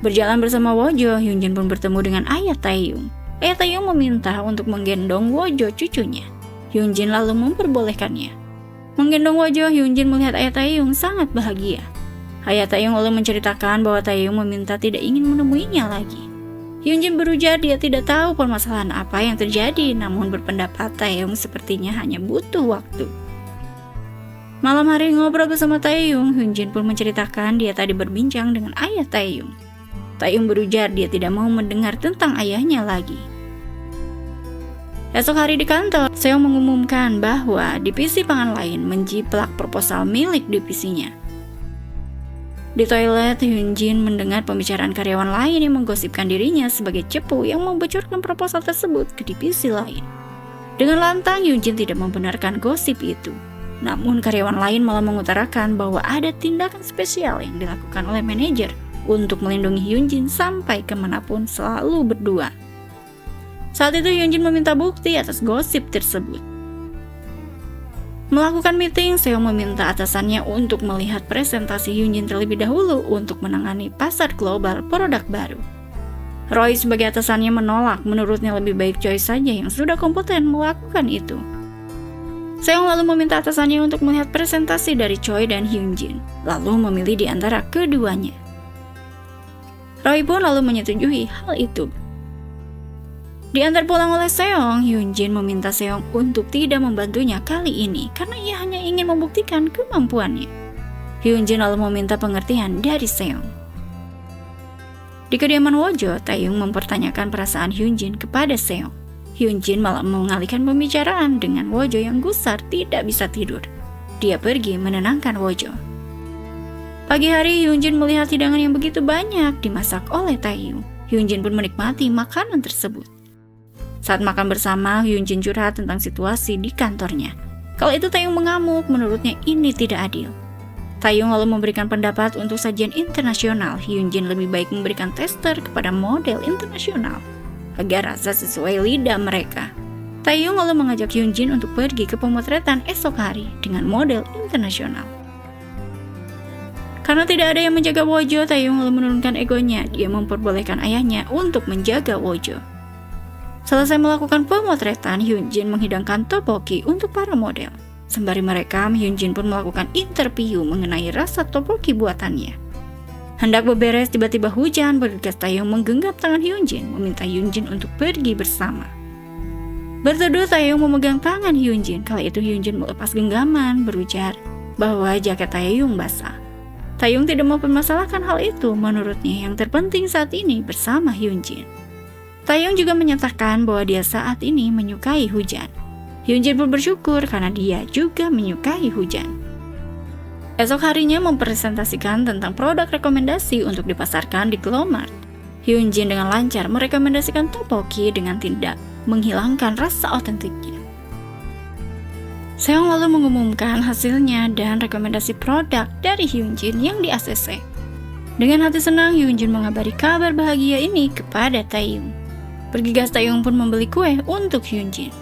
Berjalan bersama Wojo, Hyunjin pun bertemu dengan ayah Taeyong. Ayah Taeyong meminta untuk menggendong Wojo cucunya. Hyunjin lalu memperbolehkannya. Menggendong Wojo, Hyunjin melihat ayah Taeyong sangat bahagia. Ayah Taeyong lalu menceritakan bahwa Taeyong meminta tidak ingin menemuinya lagi. Hyunjin berujar dia tidak tahu permasalahan apa yang terjadi, namun berpendapat Taeyong sepertinya hanya butuh waktu. Malam hari ngobrol bersama Taeyong, Hyunjin pun menceritakan dia tadi berbincang dengan ayah Taeyong. Taeyong berujar dia tidak mau mendengar tentang ayahnya lagi. Esok hari di kantor, Seong mengumumkan bahwa divisi pangan lain menjiplak proposal milik divisinya. Di toilet, Hyunjin mendengar pembicaraan karyawan lain yang menggosipkan dirinya sebagai cepu yang membocorkan proposal tersebut ke divisi lain. Dengan lantang, Hyunjin tidak membenarkan gosip itu. Namun karyawan lain malah mengutarakan bahwa ada tindakan spesial yang dilakukan oleh manajer untuk melindungi Hyunjin sampai kemanapun, selalu berdua. Saat itu Hyunjin meminta bukti atas gosip tersebut. Melakukan meeting, Seong meminta atasannya untuk melihat presentasi Hyunjin terlebih dahulu untuk menangani pasar global produk baru. Roy sebagai atasannya menolak, menurutnya lebih baik Choi saja yang sudah kompeten melakukan itu. Seong lalu meminta atasannya untuk melihat presentasi dari Choi dan Hyunjin, lalu memilih di antara keduanya. Roy pun lalu menyetujui hal itu. Diantar pulang oleh Seong, Hyunjin meminta Seong untuk tidak membantunya kali ini karena ia hanya ingin membuktikan kemampuannya. Hyunjin lalu meminta pengertian dari Seong. Di kediaman Wojo, Taeyong mempertanyakan perasaan Hyunjin kepada Seong. Hyunjin malah mengalihkan pembicaraan dengan Wojo yang gusar tidak bisa tidur. Dia pergi menenangkan Wojo. Pagi hari, Hyunjin melihat hidangan yang begitu banyak dimasak oleh Taeyong. Hyunjin pun menikmati makanan tersebut. Saat makan bersama, Hyunjin curhat tentang situasi di kantornya. Kala itu Taeyong mengamuk, menurutnya ini tidak adil. Taeyong lalu memberikan pendapat untuk sajian internasional. Hyunjin lebih baik memberikan tester kepada model internasional agar rasa sesuai lidah mereka. Taeyong lalu mengajak Hyunjin untuk pergi ke pemotretan esok hari dengan model internasional. Karena tidak ada yang menjaga Wojo, Taeyong lalu menurunkan egonya. Dia memperbolehkan ayahnya untuk menjaga Wojo. Selesai melakukan pemotretan, Hyunjin menghidangkan tteokbokki untuk para model. Sembari merekam, Hyunjin pun melakukan interview mengenai rasa tteokbokki buatannya. Hendak beberes, tiba-tiba hujan bergegas. Taeyong menggenggam tangan Hyunjin, meminta Hyunjin untuk pergi bersama. Berteduh, Taeyong memegang tangan Hyunjin. Kala itu Hyunjin melepas genggaman, berujar bahwa jaket Taeyong basah. Taeyong tidak mempermasalahkan hal itu, menurutnya yang terpenting saat ini bersama Hyunjin. Taeyong juga menyatakan bahwa dia saat ini menyukai hujan. Hyunjin pun bersyukur karena dia juga menyukai hujan. Esok harinya mempresentasikan tentang produk rekomendasi untuk dipasarkan di Glomart. Hyunjin dengan lancar merekomendasikan tteokbokki dengan tidak menghilangkan rasa otentiknya. Seong lalu mengumumkan hasilnya dan rekomendasi produk dari Hyunjin yang di-ACC. Dengan hati senang, Hyunjin mengabari kabar bahagia ini kepada Taeyong. Bergegas Taeyong pun membeli kue untuk Hyunjin.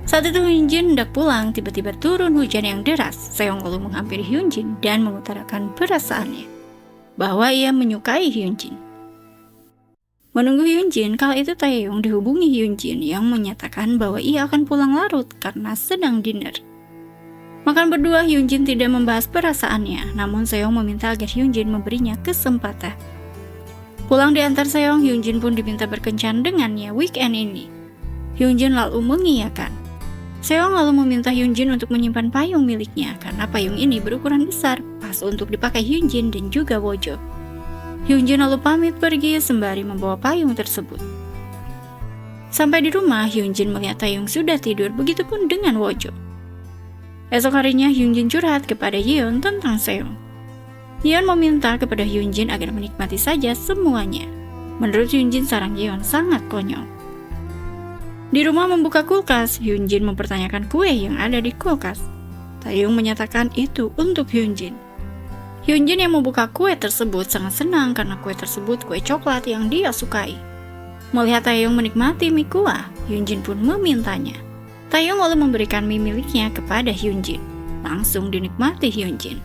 Saat itu Hyunjin hendak pulang, tiba-tiba turun hujan yang deras. Seong lalu menghampiri Hyunjin dan mengutarakan perasaannya bahwa ia menyukai Hyunjin. Menunggu Hyunjin, kala itu Taeyong dihubungi Hyunjin yang menyatakan bahwa ia akan pulang larut karena sedang dinner. Makan berdua, Hyunjin tidak membahas perasaannya, namun Seong meminta agar Hyunjin memberinya kesempatan. Pulang diantar Seong, Hyunjin pun diminta berkencan dengannya weekend ini. Hyunjin lalu mengiyakan. Seong lalu meminta Hyunjin untuk menyimpan payung miliknya karena payung ini berukuran besar, pas untuk dipakai Hyunjin dan juga Wojo. Hyunjin lalu pamit pergi sembari membawa payung tersebut. Sampai di rumah, Hyunjin melihat Taeyong sudah tidur, begitupun dengan Wojo. Esok harinya Hyunjin curhat kepada Yeon tentang Seong. Yeon meminta kepada Hyunjin agar menikmati saja semuanya. Menurut Hyunjin, saran Yeon sangat konyol. Di rumah membuka kulkas, Hyunjin mempertanyakan kue yang ada di kulkas. Taeyong menyatakan itu untuk Hyunjin. Hyunjin yang membuka kue tersebut sangat senang karena kue tersebut kue coklat yang dia sukai. Melihat Taeyong menikmati mie kuah, Hyunjin pun memintanya. Taeyong lalu memberikan mie miliknya kepada Hyunjin. Langsung dinikmati Hyunjin.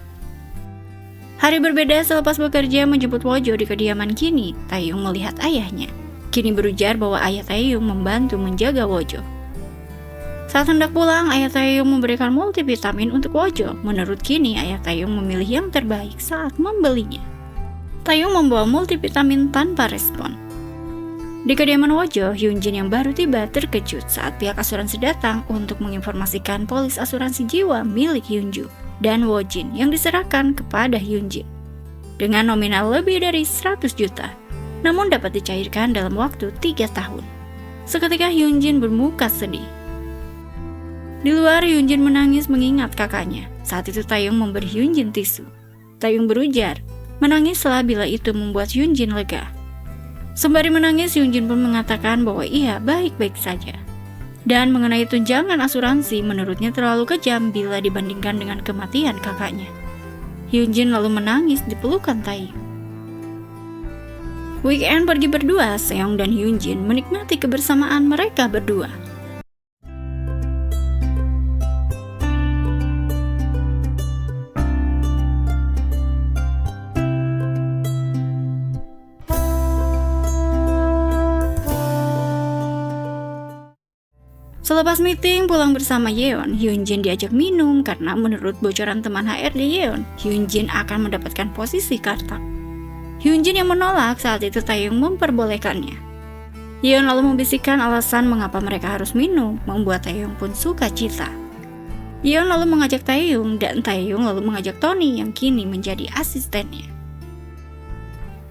Hari berbeda selepas bekerja menjemput Wojo di kediaman Kini, Taeyong melihat ayahnya. Kini berujar bahwa ayah Taeyong membantu menjaga Wojo. Saat hendak pulang, ayah Taeyong memberikan multivitamin untuk Wojo. Menurut Kini, ayah Taeyong memilih yang terbaik saat membelinya. Taeyong membawa multivitamin tanpa respon. Di kediaman Wojo, Hyunjin yang baru tiba terkejut saat pihak asuransi datang untuk menginformasikan polis asuransi jiwa milik Hyunju dan Wojin yang diserahkan kepada Hyunjin dengan nominal lebih dari 100 juta. Namun dapat dicairkan dalam waktu 3 tahun. Seketika Hyunjin bermuka sedih. Di luar, Hyunjin menangis mengingat kakaknya. Saat itu Taeyong memberi Hyunjin tisu. Taeyong berujar, menangislah bila itu membuat Hyunjin lega. Sembari menangis, Hyunjin pun mengatakan bahwa ia baik-baik saja. Dan mengenai tunjangan asuransi, menurutnya terlalu kejam bila dibandingkan dengan kematian kakaknya. Hyunjin lalu menangis di pelukan Taeyong. Weekend pergi berdua, Seong dan Hyunjin menikmati kebersamaan mereka berdua. Selepas meeting pulang bersama Yeon, Hyunjin diajak minum karena menurut bocoran teman HRD Yeon, Hyunjin akan mendapatkan posisi kartak. Hyunjin yang menolak saat itu Taeyong memperbolehkannya. Yeon lalu membisikkan alasan mengapa mereka harus minum, membuat Taeyong pun suka cita. Yeon lalu mengajak Taeyong dan Taeyong lalu mengajak Tony yang kini menjadi asistennya.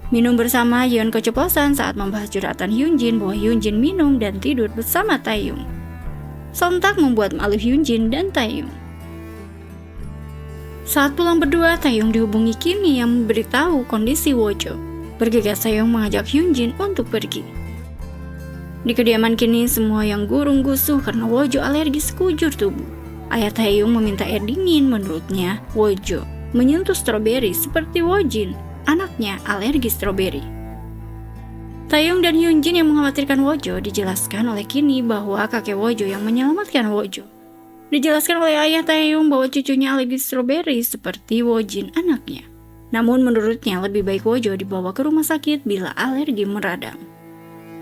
Minum bersama, Yeon keceplosan saat membahas curhatan Hyunjin bahwa Hyunjin minum dan tidur bersama Taeyong. Sontak membuat malu Hyunjin dan Taeyong. Saat pulang berdua, Taeyong dihubungi Kimi yang memberitahu kondisi Wojo. Bergegas Taeyong mengajak Hyunjin untuk pergi. Di kediaman Kimi, semua yang gurung gusuh karena Wojo alergis sekujur tubuh. Ayah Taeyong meminta air dingin. Menurutnya, Wojo menyentuh stroberi seperti Wojin, anaknya alergis stroberi. Taeyong dan Hyunjin yang mengkhawatirkan Wojo dijelaskan oleh Kimi bahwa kakek Wojo yang menyelamatkan Wojo. Dijelaskan oleh ayah Taeyong bahwa cucunya alergi stroberi seperti Wojin anaknya. Namun menurutnya lebih baik Wojo dibawa ke rumah sakit bila alergi meradang.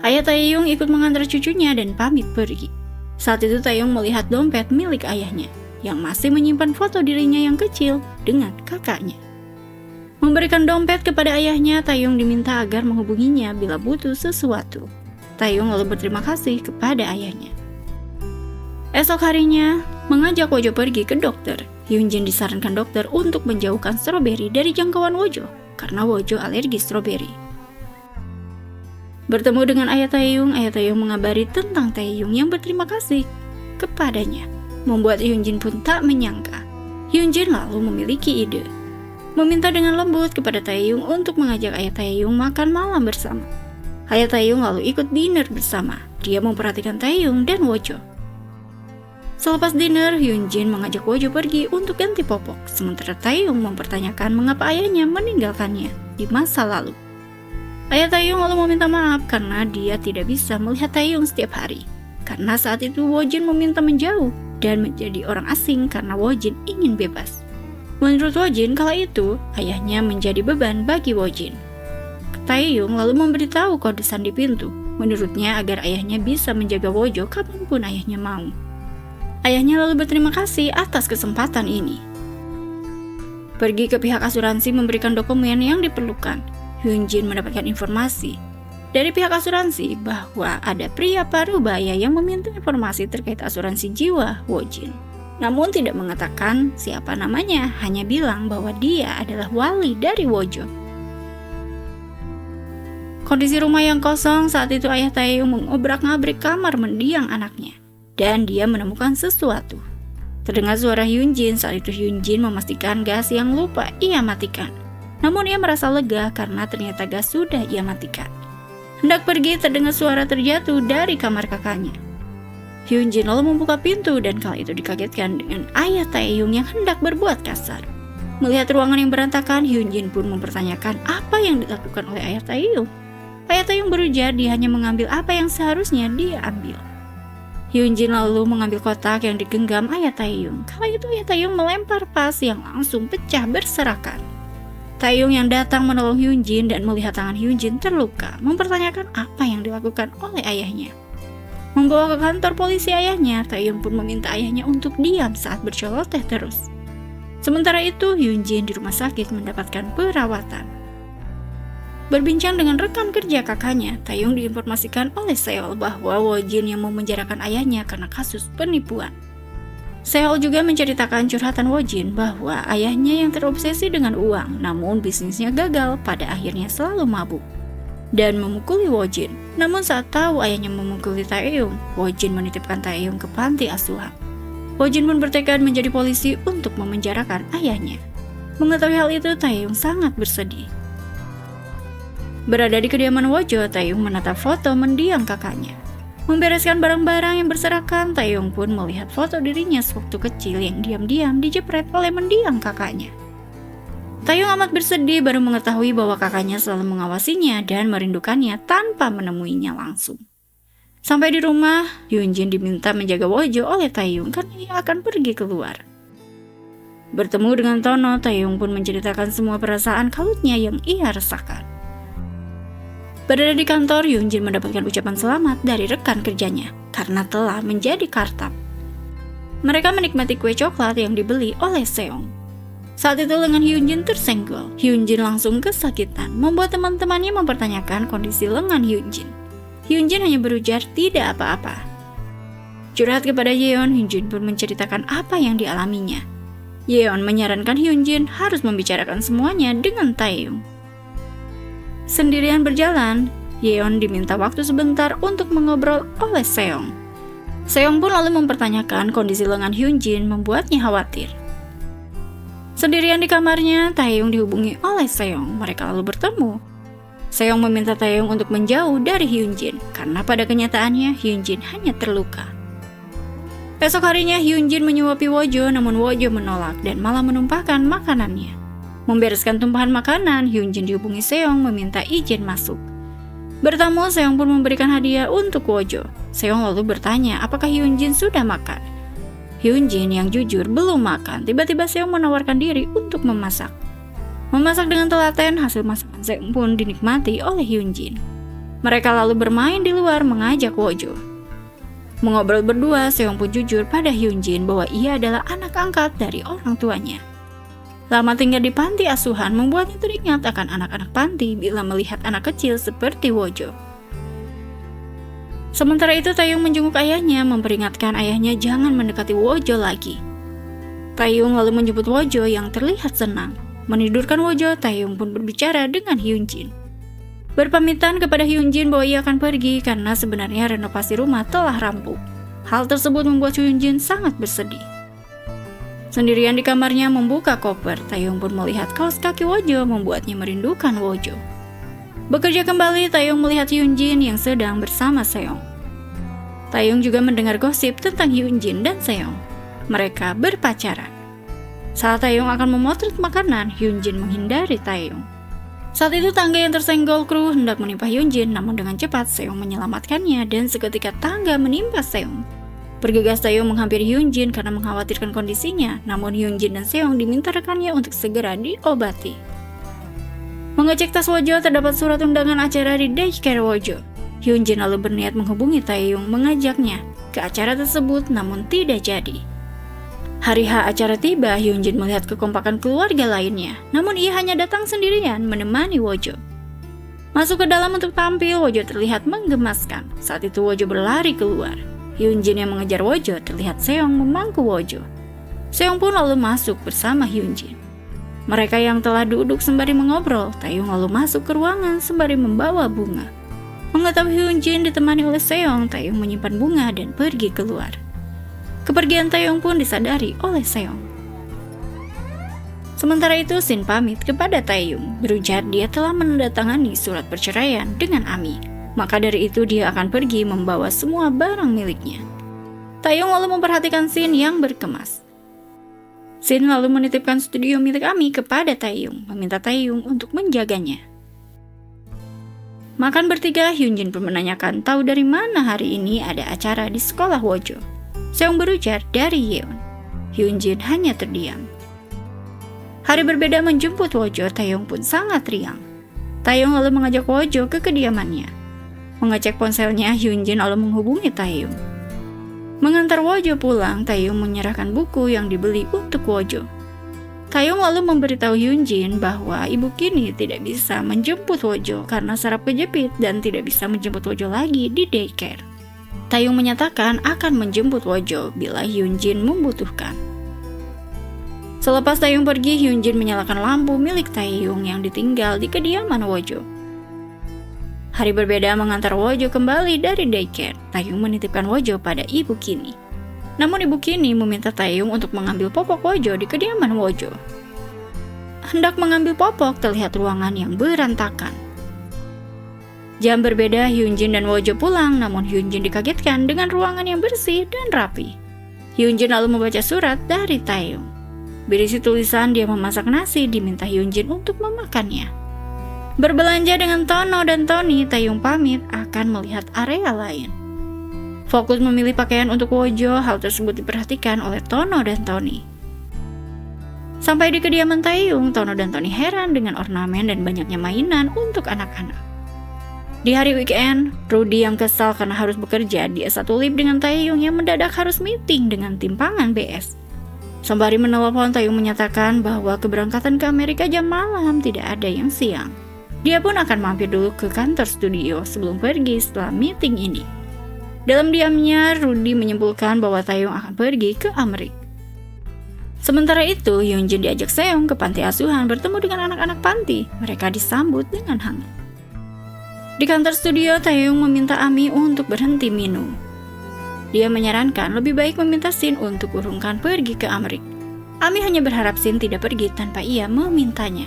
Ayah Taeyong ikut mengantar cucunya dan pamit pergi. Saat itu Taeyong melihat dompet milik ayahnya yang masih menyimpan foto dirinya yang kecil dengan kakaknya. Memberikan dompet kepada ayahnya, Taeyong diminta agar menghubunginya bila butuh sesuatu. Taeyong lalu berterima kasih kepada ayahnya. Esok harinya, mengajak Wojo pergi ke dokter. Hyunjin disarankan dokter untuk menjauhkan stroberi dari jangkauan Wojo karena Wojo alergi stroberi. Bertemu dengan ayah Taeyong mengabari tentang Taeyong yang berterima kasih kepadanya, membuat Hyunjin pun tak menyangka. Hyunjin lalu memiliki ide. Meminta dengan lembut kepada Taeyong untuk mengajak ayah Taeyong makan malam bersama. Ayah Taeyong lalu ikut dinner bersama. Dia memperhatikan Taeyong dan Wojo. Selepas dinner, Hyunjin mengajak Wojo pergi untuk ganti popok, sementara Taeyong mempertanyakan mengapa ayahnya meninggalkannya di masa lalu. Ayah Taeyong lalu meminta maaf karena dia tidak bisa melihat Taeyong setiap hari. Karena saat itu Wojin meminta menjauh dan menjadi orang asing karena Wojin ingin bebas. Menurut Wojin, kala itu ayahnya menjadi beban bagi Wojin. Taeyong lalu memberitahu kode sandi pintu. Menurutnya agar ayahnya bisa menjaga Wojo kapanpun ayahnya mau. Ayahnya lalu berterima kasih atas kesempatan ini. Pergi ke pihak asuransi memberikan dokumen yang diperlukan. Hyunjin mendapatkan informasi dari pihak asuransi bahwa ada pria parubaya yang meminta informasi terkait asuransi jiwa Wojin. Namun tidak mengatakan siapa namanya, hanya bilang bahwa dia adalah wali dari Wojo. Kondisi rumah yang kosong, saat itu ayah Taeyong mengobrak-ngabrik kamar mendiang anaknya, dan dia menemukan sesuatu. Terdengar suara Hyunjin, saat itu Hyunjin memastikan gas yang lupa ia matikan. Namun ia merasa lega karena ternyata gas sudah ia matikan. Hendak pergi, terdengar suara terjatuh dari kamar kakaknya. Hyunjin lalu membuka pintu dan kala itu dikagetkan dengan ayah Taeyong yang hendak berbuat kasar. Melihat ruangan yang berantakan, Hyunjin pun mempertanyakan apa yang dilakukan oleh ayah Taeyong. Ayah Taeyong berujar dia hanya mengambil apa yang seharusnya dia ambil. Hyunjin lalu mengambil kotak yang digenggam ayah Taeyong. Kala itu ayah Taeyong melempar pas yang langsung pecah berserakan. Taeyong yang datang menolong Hyunjin dan melihat tangan Hyunjin terluka, mempertanyakan apa yang dilakukan oleh ayahnya. Membawa ke kantor polisi ayahnya, Taeyong pun meminta ayahnya untuk diam saat berceloteh terus. Sementara itu, Hyunjin di rumah sakit mendapatkan perawatan. Berbincang dengan rekan kerja kakaknya, Taeyong diinformasikan oleh Seol bahwa Wojin yang memenjarakan ayahnya karena kasus penipuan. Seol juga menceritakan curhatan Wojin bahwa ayahnya yang terobsesi dengan uang, namun bisnisnya gagal, pada akhirnya selalu mabuk dan memukuli Wojin. Namun saat tahu ayahnya memukuli Taeyong, Wojin menitipkan Taeyong ke panti asuhan. Wojin pun bertekad menjadi polisi untuk memenjarakan ayahnya. Mengetahui hal itu, Taeyong sangat bersedih. Berada di kediaman Wojo, Taeyong menatap foto mendiang kakaknya. Membereskan barang-barang yang berserakan, Taeyong pun melihat foto dirinya sewaktu kecil yang diam-diam dijepret oleh mendiang kakaknya. Taeyong amat bersedih baru mengetahui bahwa kakaknya selalu mengawasinya dan merindukannya tanpa menemuinya langsung. Sampai di rumah, Hyunjin diminta menjaga Wojo oleh Taeyong karena ia akan pergi keluar. Bertemu dengan Tono, Taeyong pun menceritakan semua perasaan kalutnya yang ia rasakan. Berada di kantor, Hyunjin mendapatkan ucapan selamat dari rekan kerjanya karena telah menjadi kartap. Mereka menikmati kue coklat yang dibeli oleh Seong. Saat itu lengan Hyunjin tersenggol. Hyunjin langsung kesakitan, membuat teman-temannya mempertanyakan kondisi lengan Hyunjin. Hyunjin hanya berujar tidak apa-apa. Curhat kepada Yeon, Hyunjin pun menceritakan apa yang dialaminya. Yeon menyarankan Hyunjin harus membicarakan semuanya dengan Taeyong. Sendirian berjalan, Yeon diminta waktu sebentar untuk mengobrol oleh Seong. Seong pun lalu mempertanyakan kondisi lengan Hyunjin membuatnya khawatir. Sendirian di kamarnya, Taeyong dihubungi oleh Seong. Mereka lalu bertemu. Seong meminta Taeyong untuk menjauh dari Hyunjin karena pada kenyataannya Hyunjin hanya terluka. Esok harinya Hyunjin menyuapi Wojo, namun Wojo menolak dan malah menumpahkan makanannya. Membereskan tumpahan makanan, Hyunjin dihubungi Seong meminta izin masuk. Bertamu, Seong pun memberikan hadiah untuk Wojo. Seong lalu bertanya apakah Hyunjin sudah makan. Hyunjin yang jujur belum makan. Tiba-tiba Seong menawarkan diri untuk memasak. Memasak dengan telaten, hasil masakan Seong pun dinikmati oleh Hyunjin. Mereka lalu bermain di luar mengajak Wojo. Mengobrol berdua, Seong pun jujur pada Hyunjin bahwa ia adalah anak angkat dari orang tuanya. Lama tinggal di panti asuhan membuatnya teringat akan anak-anak panti bila melihat anak kecil seperti Wojo. Sementara itu Taeyong menjenguk ayahnya, memperingatkan ayahnya jangan mendekati Wojo lagi. Taeyong lalu menjemput Wojo yang terlihat senang. Menidurkan Wojo, Taeyong pun berbicara dengan Hyunjin. Berpamitan kepada Hyunjin bahwa ia akan pergi karena sebenarnya renovasi rumah telah rampung. Hal tersebut membuat Hyunjin sangat bersedih. Sendirian di kamarnya membuka koper, Taeyong pun melihat kaos kaki Wojo membuatnya merindukan Wojo. Bekerja kembali, Taeyong melihat Hyunjin yang sedang bersama Seong. Taeyong juga mendengar gosip tentang Hyunjin dan Seong. Mereka berpacaran. Saat Taeyong akan memotret makanan, Hyunjin menghindari Taeyong. Saat itu tangga yang tersenggol kru hendak menimpa Hyunjin, namun dengan cepat Seong menyelamatkannya dan seketika tangga menimpa Seong. Bergegas Taeyong menghampiri Hyunjin karena mengkhawatirkan kondisinya, namun Hyunjin dan Seong diminta rekannya untuk segera diobati. Mengecek tas Wojo, terdapat surat undangan acara di daycare Wojo. Hyunjin lalu berniat menghubungi Taeyong mengajaknya ke acara tersebut, namun tidak jadi. Hari H acara tiba, Hyunjin melihat kekompakan keluarga lainnya, namun ia hanya datang sendirian menemani Wojo. Masuk ke dalam untuk tampil, Wojo terlihat menggemaskan. Saat itu Wojo berlari keluar. Hyunjin yang mengejar Wojo, terlihat Seong memangku Wojo. Seong pun lalu masuk bersama Hyunjin. Mereka yang telah duduk sembari mengobrol, Taeyong lalu masuk ke ruangan sembari membawa bunga. Mengetahui Hyunjin ditemani oleh Seong, Taeyong menyimpan bunga dan pergi keluar. Kepergian Taeyong pun disadari oleh Seong. Sementara itu, Shin pamit kepada Taeyong, berujar dia telah menandatangani surat perceraian dengan Ami. Maka dari itu dia akan pergi membawa semua barang miliknya. Taeyong lalu memperhatikan Shin yang berkemas. Shin lalu menitipkan studio milik Ami kepada Taeyong, meminta Taeyong untuk menjaganya. Makan bertiga, Hyunjin pun menanyakan tahu dari mana hari ini ada acara di sekolah Wojo. Seong berujar dari Yeon. Hyunjin hanya terdiam. Hari berbeda menjemput Wojo, Taeyong pun sangat riang. Taeyong lalu mengajak Wojo ke kediamannya. Mengecek ponselnya, Hyunjin lalu menghubungi Taeyong. Mengantar Wojo pulang, Taeyong menyerahkan buku yang dibeli untuk Wojo. Taeyong lalu memberitahu Hyunjin bahwa ibu kini tidak bisa menjemput Wojo karena saraf kejepit dan tidak bisa menjemput Wojo lagi di daycare. Taeyong menyatakan akan menjemput Wojo bila Hyunjin membutuhkan. Selepas Taeyong pergi, Hyunjin menyalakan lampu milik Taeyong yang ditinggal di kediaman Wojo. Hari berbeda mengantar Wojo kembali dari daycare. Taeyong menitipkan Wojo pada ibu kini. Namun ibu kini meminta Taeyong untuk mengambil popok Wojo di kediaman Wojo. Hendak mengambil popok, terlihat ruangan yang berantakan. Jam berbeda, Hyunjin dan Wojo pulang, namun Hyunjin dikagetkan dengan ruangan yang bersih dan rapi. Hyunjin lalu membaca surat dari Taeyong. Berisi tulisan dia memasak nasi diminta Hyunjin untuk memakannya. Berbelanja dengan Tono dan Tony, Taeyong pamit akan melihat area lain. Fokus memilih pakaian untuk Wojo, hal tersebut diperhatikan oleh Tono dan Tony. Sampai di kediaman Taeyong, Tono dan Tony heran dengan ornamen dan banyaknya mainan untuk anak-anak. Di hari weekend, Rudy yang kesal karena harus bekerja, dia satu lift dengan Taeyong yang mendadak harus meeting dengan timpangan BS. Sembari menelepon, Taeyong menyatakan bahwa keberangkatan ke Amerika jam malam, tidak ada yang siang. Dia pun akan mampir dulu ke kantor studio sebelum pergi setelah meeting ini. Dalam diamnya, Rudy menyimpulkan bahwa Taeyong akan pergi ke Amerika. Sementara itu, Hyunjin diajak Seong ke panti asuhan bertemu dengan anak-anak panti. Mereka disambut dengan hangat. Di kantor studio, Taeyong meminta Ami untuk berhenti minum. Dia menyarankan lebih baik meminta Shin untuk urungkan pergi ke Amerika. Ami hanya berharap Shin tidak pergi tanpa ia memintanya.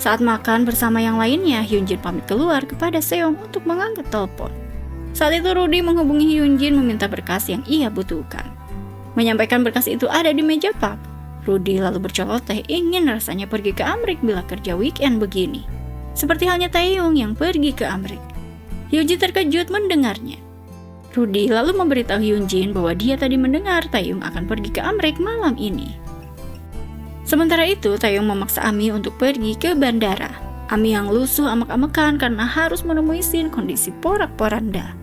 Saat makan bersama yang lainnya, Hyunjin pamit keluar kepada Seong untuk mengangkat telepon. Saat itu Rudy menghubungi Hyunjin meminta berkas yang ia butuhkan. Menyampaikan berkas itu ada di meja pub. Rudy lalu berceloteh ingin rasanya pergi ke Amerika bila kerja weekend begini. Seperti halnya Taeyong yang pergi ke Amerika. Hyunjin terkejut mendengarnya. Rudy lalu memberitahu Hyunjin bahwa dia tadi mendengar Taeyong akan pergi ke Amerika malam ini. Sementara itu, Taeyong memaksa Ami untuk pergi ke bandara. Ami yang lusuh amak-amakan karena harus menemui Shin kondisi porak-poranda.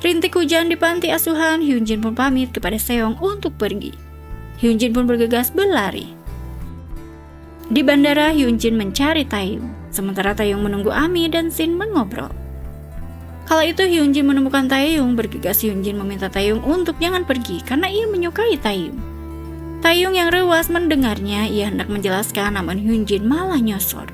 Rintik hujan di panti asuhan, Hyunjin pun pamit kepada Seong untuk pergi. Hyunjin pun bergegas berlari. Di bandara, Hyunjin mencari Taeyong, sementara Taeyong menunggu Ami dan Shin mengobrol. Kala itu Hyunjin menemukan Taeyong, bergegas Hyunjin meminta Taeyong untuk jangan pergi karena ia menyukai Taeyong. Taeyong yang rewas mendengarnya, ia hendak menjelaskan namun Hyunjin malah nyosor.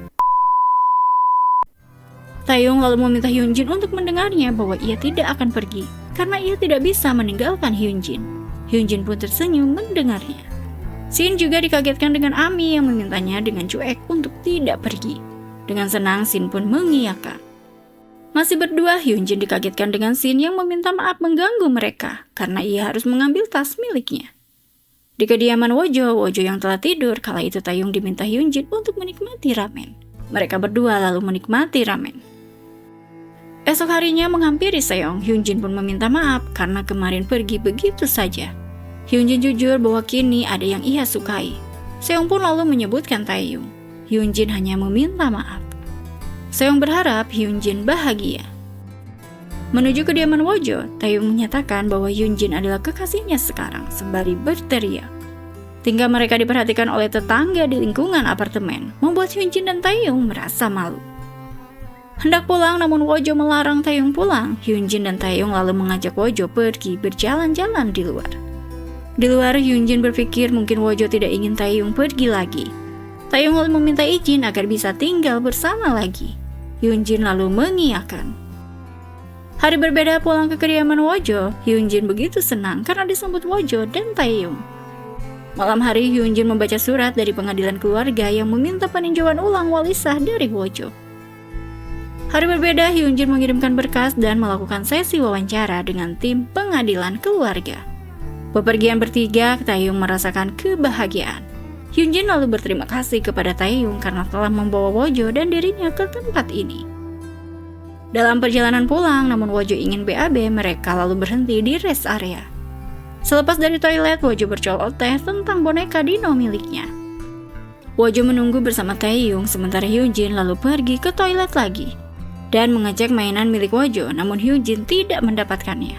Taeyong lalu meminta Hyunjin untuk mendengarnya bahwa ia tidak akan pergi karena ia tidak bisa meninggalkan Hyunjin. Hyunjin pun tersenyum mendengarnya. Shin juga dikagetkan dengan Ami yang memintanya dengan cuek untuk tidak pergi. Dengan senang Shin pun mengiyakan. Masih berdua, Hyunjin dikagetkan dengan Shin yang meminta maaf mengganggu mereka karena ia harus mengambil tas miliknya. Di kediaman Wojo yang telah tidur, kala itu Taeyong diminta Hyunjin untuk menikmati ramen. Mereka berdua lalu menikmati ramen. Esok harinya menghampiri Seong, Hyunjin pun meminta maaf karena kemarin pergi begitu saja. Hyunjin jujur bahwa kini ada yang ia sukai. Seong pun lalu menyebutkan Taeyong. Hyunjin hanya meminta maaf. Seong berharap Hyunjin bahagia. Menuju kediaman Wojo, Taeyong menyatakan bahwa Hyunjin adalah kekasihnya sekarang, sembari berteriak. Tingkah mereka diperhatikan oleh tetangga di lingkungan apartemen, membuat Hyunjin dan Taeyong merasa malu. Hendak pulang namun Wojo melarang Taeyong pulang. Hyunjin dan Taeyong lalu mengajak Wojo pergi berjalan-jalan di luar. Di luar, Hyunjin berpikir mungkin Wojo tidak ingin Taeyong pergi lagi. Taeyong lalu meminta izin agar bisa tinggal bersama lagi. Hyunjin lalu mengiyakan. Hari berbeda pulang ke kediaman Wojo, Hyunjin begitu senang karena disambut Wojo dan Taeyong. Malam hari, Hyunjin membaca surat dari pengadilan keluarga yang meminta peninjauan ulang walisah dari Wojo. Hari berbeda, Hyunjin mengirimkan berkas dan melakukan sesi wawancara dengan tim pengadilan keluarga. Bepergian bertiga, Taeyong merasakan kebahagiaan. Hyunjin lalu berterima kasih kepada Taeyong karena telah membawa Wojo dan dirinya ke tempat ini. Dalam perjalanan pulang, namun Wojo ingin BAB, mereka lalu berhenti di rest area. Selepas dari toilet, Wojo berceloteh tentang boneka dino miliknya. Wojo menunggu bersama Taeyong, sementara Hyunjin lalu pergi ke toilet lagi dan mengecek mainan milik Wojo, namun Hyunjin tidak mendapatkannya.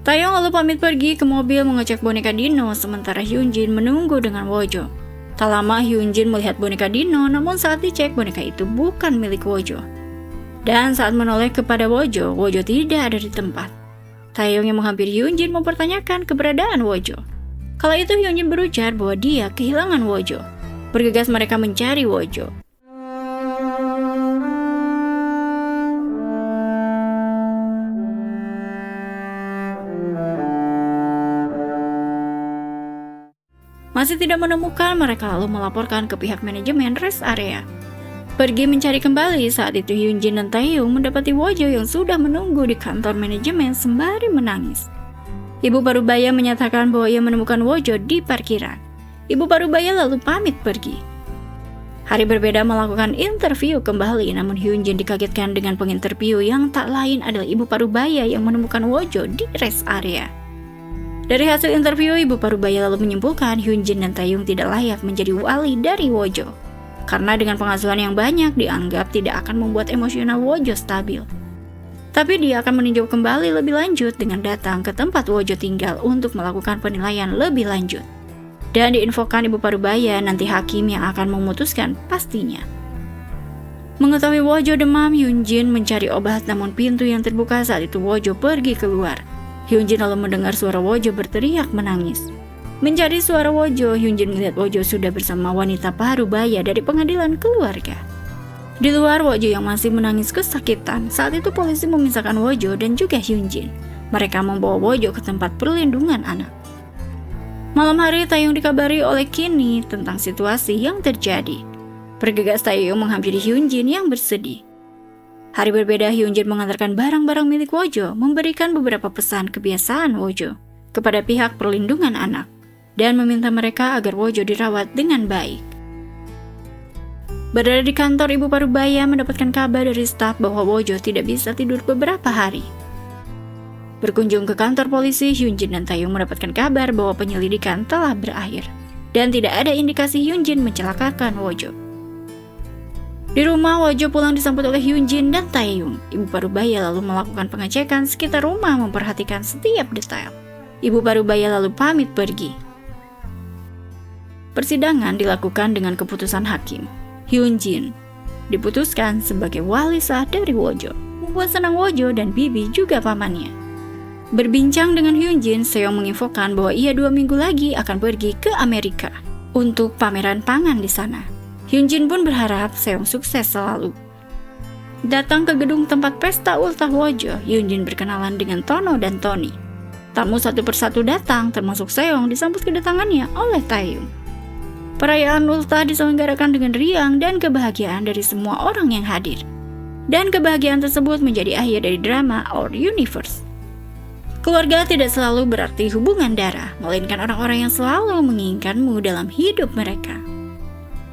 Taeyong lalu pamit pergi ke mobil mengecek boneka dino, sementara Hyunjin menunggu dengan Wojo. Tak lama Hyunjin melihat boneka dino, namun saat dicek boneka itu bukan milik Wojo. Dan saat menoleh kepada Wojo, Wojo tidak ada di tempat. Taeyong yang menghampiri Hyunjin mempertanyakan keberadaan Wojo. Kala itu Hyunjin berujar bahwa dia kehilangan Wojo. Bergegas mereka mencari Wojo. Masih tidak menemukan, mereka lalu melaporkan ke pihak manajemen rest area. Pergi mencari kembali, saat itu Hyunjin dan Taeyong mendapati Wojo yang sudah menunggu di kantor manajemen sembari menangis. Ibu Parubaya menyatakan bahwa ia menemukan Wojo di parkiran. Ibu Parubaya lalu pamit pergi. Hari berbeda melakukan interview kembali, namun Hyunjin dikagetkan dengan penginterview yang tak lain adalah Ibu Parubaya yang menemukan Wojo di rest area. Dari hasil interview, Ibu Parubaya lalu menyimpulkan Hyunjin dan Taeyong tidak layak menjadi wali dari Wojo. Karena dengan pengasuhan yang banyak dianggap tidak akan membuat emosional Wojo stabil. Tapi dia akan meninjau kembali lebih lanjut dengan datang ke tempat Wojo tinggal untuk melakukan penilaian lebih lanjut. Dan diinfokan Ibu Parubaya nanti hakim yang akan memutuskan pastinya. Mengetahui Wojo demam, Hyunjin mencari obat, namun pintu yang terbuka saat itu Wojo pergi keluar. Hyunjin lalu mendengar suara Wojo berteriak menangis. Mencari suara Wojo, Hyunjin melihat Wojo sudah bersama wanita Parubaya dari pengadilan keluarga. Di luar, Wojo yang masih menangis kesakitan. Saat itu polisi memisahkan Wojo dan juga Hyunjin. Mereka membawa Wojo ke tempat perlindungan anak. Malam hari, Taeyong dikabari oleh Kini tentang situasi yang terjadi. Bergegas Taeyong menghampiri Hyunjin yang bersedih. Hari berbeda, Hyunjin mengantarkan barang-barang milik Wojo, memberikan beberapa pesan kebiasaan Wojo kepada pihak perlindungan anak, dan meminta mereka agar Wojo dirawat dengan baik. Berada di kantor, Ibu Parubaya mendapatkan kabar dari staf bahwa Wojo tidak bisa tidur beberapa hari. Berkunjung ke kantor polisi, Hyunjin dan Taeyong mendapatkan kabar bahwa penyelidikan telah berakhir dan tidak ada indikasi Hyunjin mencelakakan Wojo. Di rumah, Wojo pulang disambut oleh Hyunjin dan Taeyong. Ibu Parubaya lalu melakukan pengecekan sekitar rumah, memperhatikan setiap detail. Ibu Parubaya lalu pamit pergi. Persidangan dilakukan dengan keputusan hakim. Hyunjin diputuskan sebagai wali sah dari Wojo, membuat senang Wojo dan Bibi juga pamannya. Berbincang dengan Hyunjin, Seong menginfokan bahwa ia 2 minggu lagi akan pergi ke Amerika untuk pameran pangan di sana. Hyunjin pun berharap Seong sukses selalu. Datang ke gedung tempat pesta ultah Wojo, Hyunjin berkenalan dengan Tono dan Tony. Tamu satu persatu datang, termasuk Seong, disambut kedatangannya oleh Taeyong. Perayaan ultah diselenggarakan dengan riang dan kebahagiaan dari semua orang yang hadir. Dan kebahagiaan tersebut menjadi akhir dari drama Our Universe. Keluarga tidak selalu berarti hubungan darah, melainkan orang-orang yang selalu menginginkanmu dalam hidup mereka.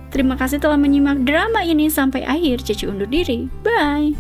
Terima kasih telah menyimak drama ini sampai akhir. Ceci undur diri. Bye!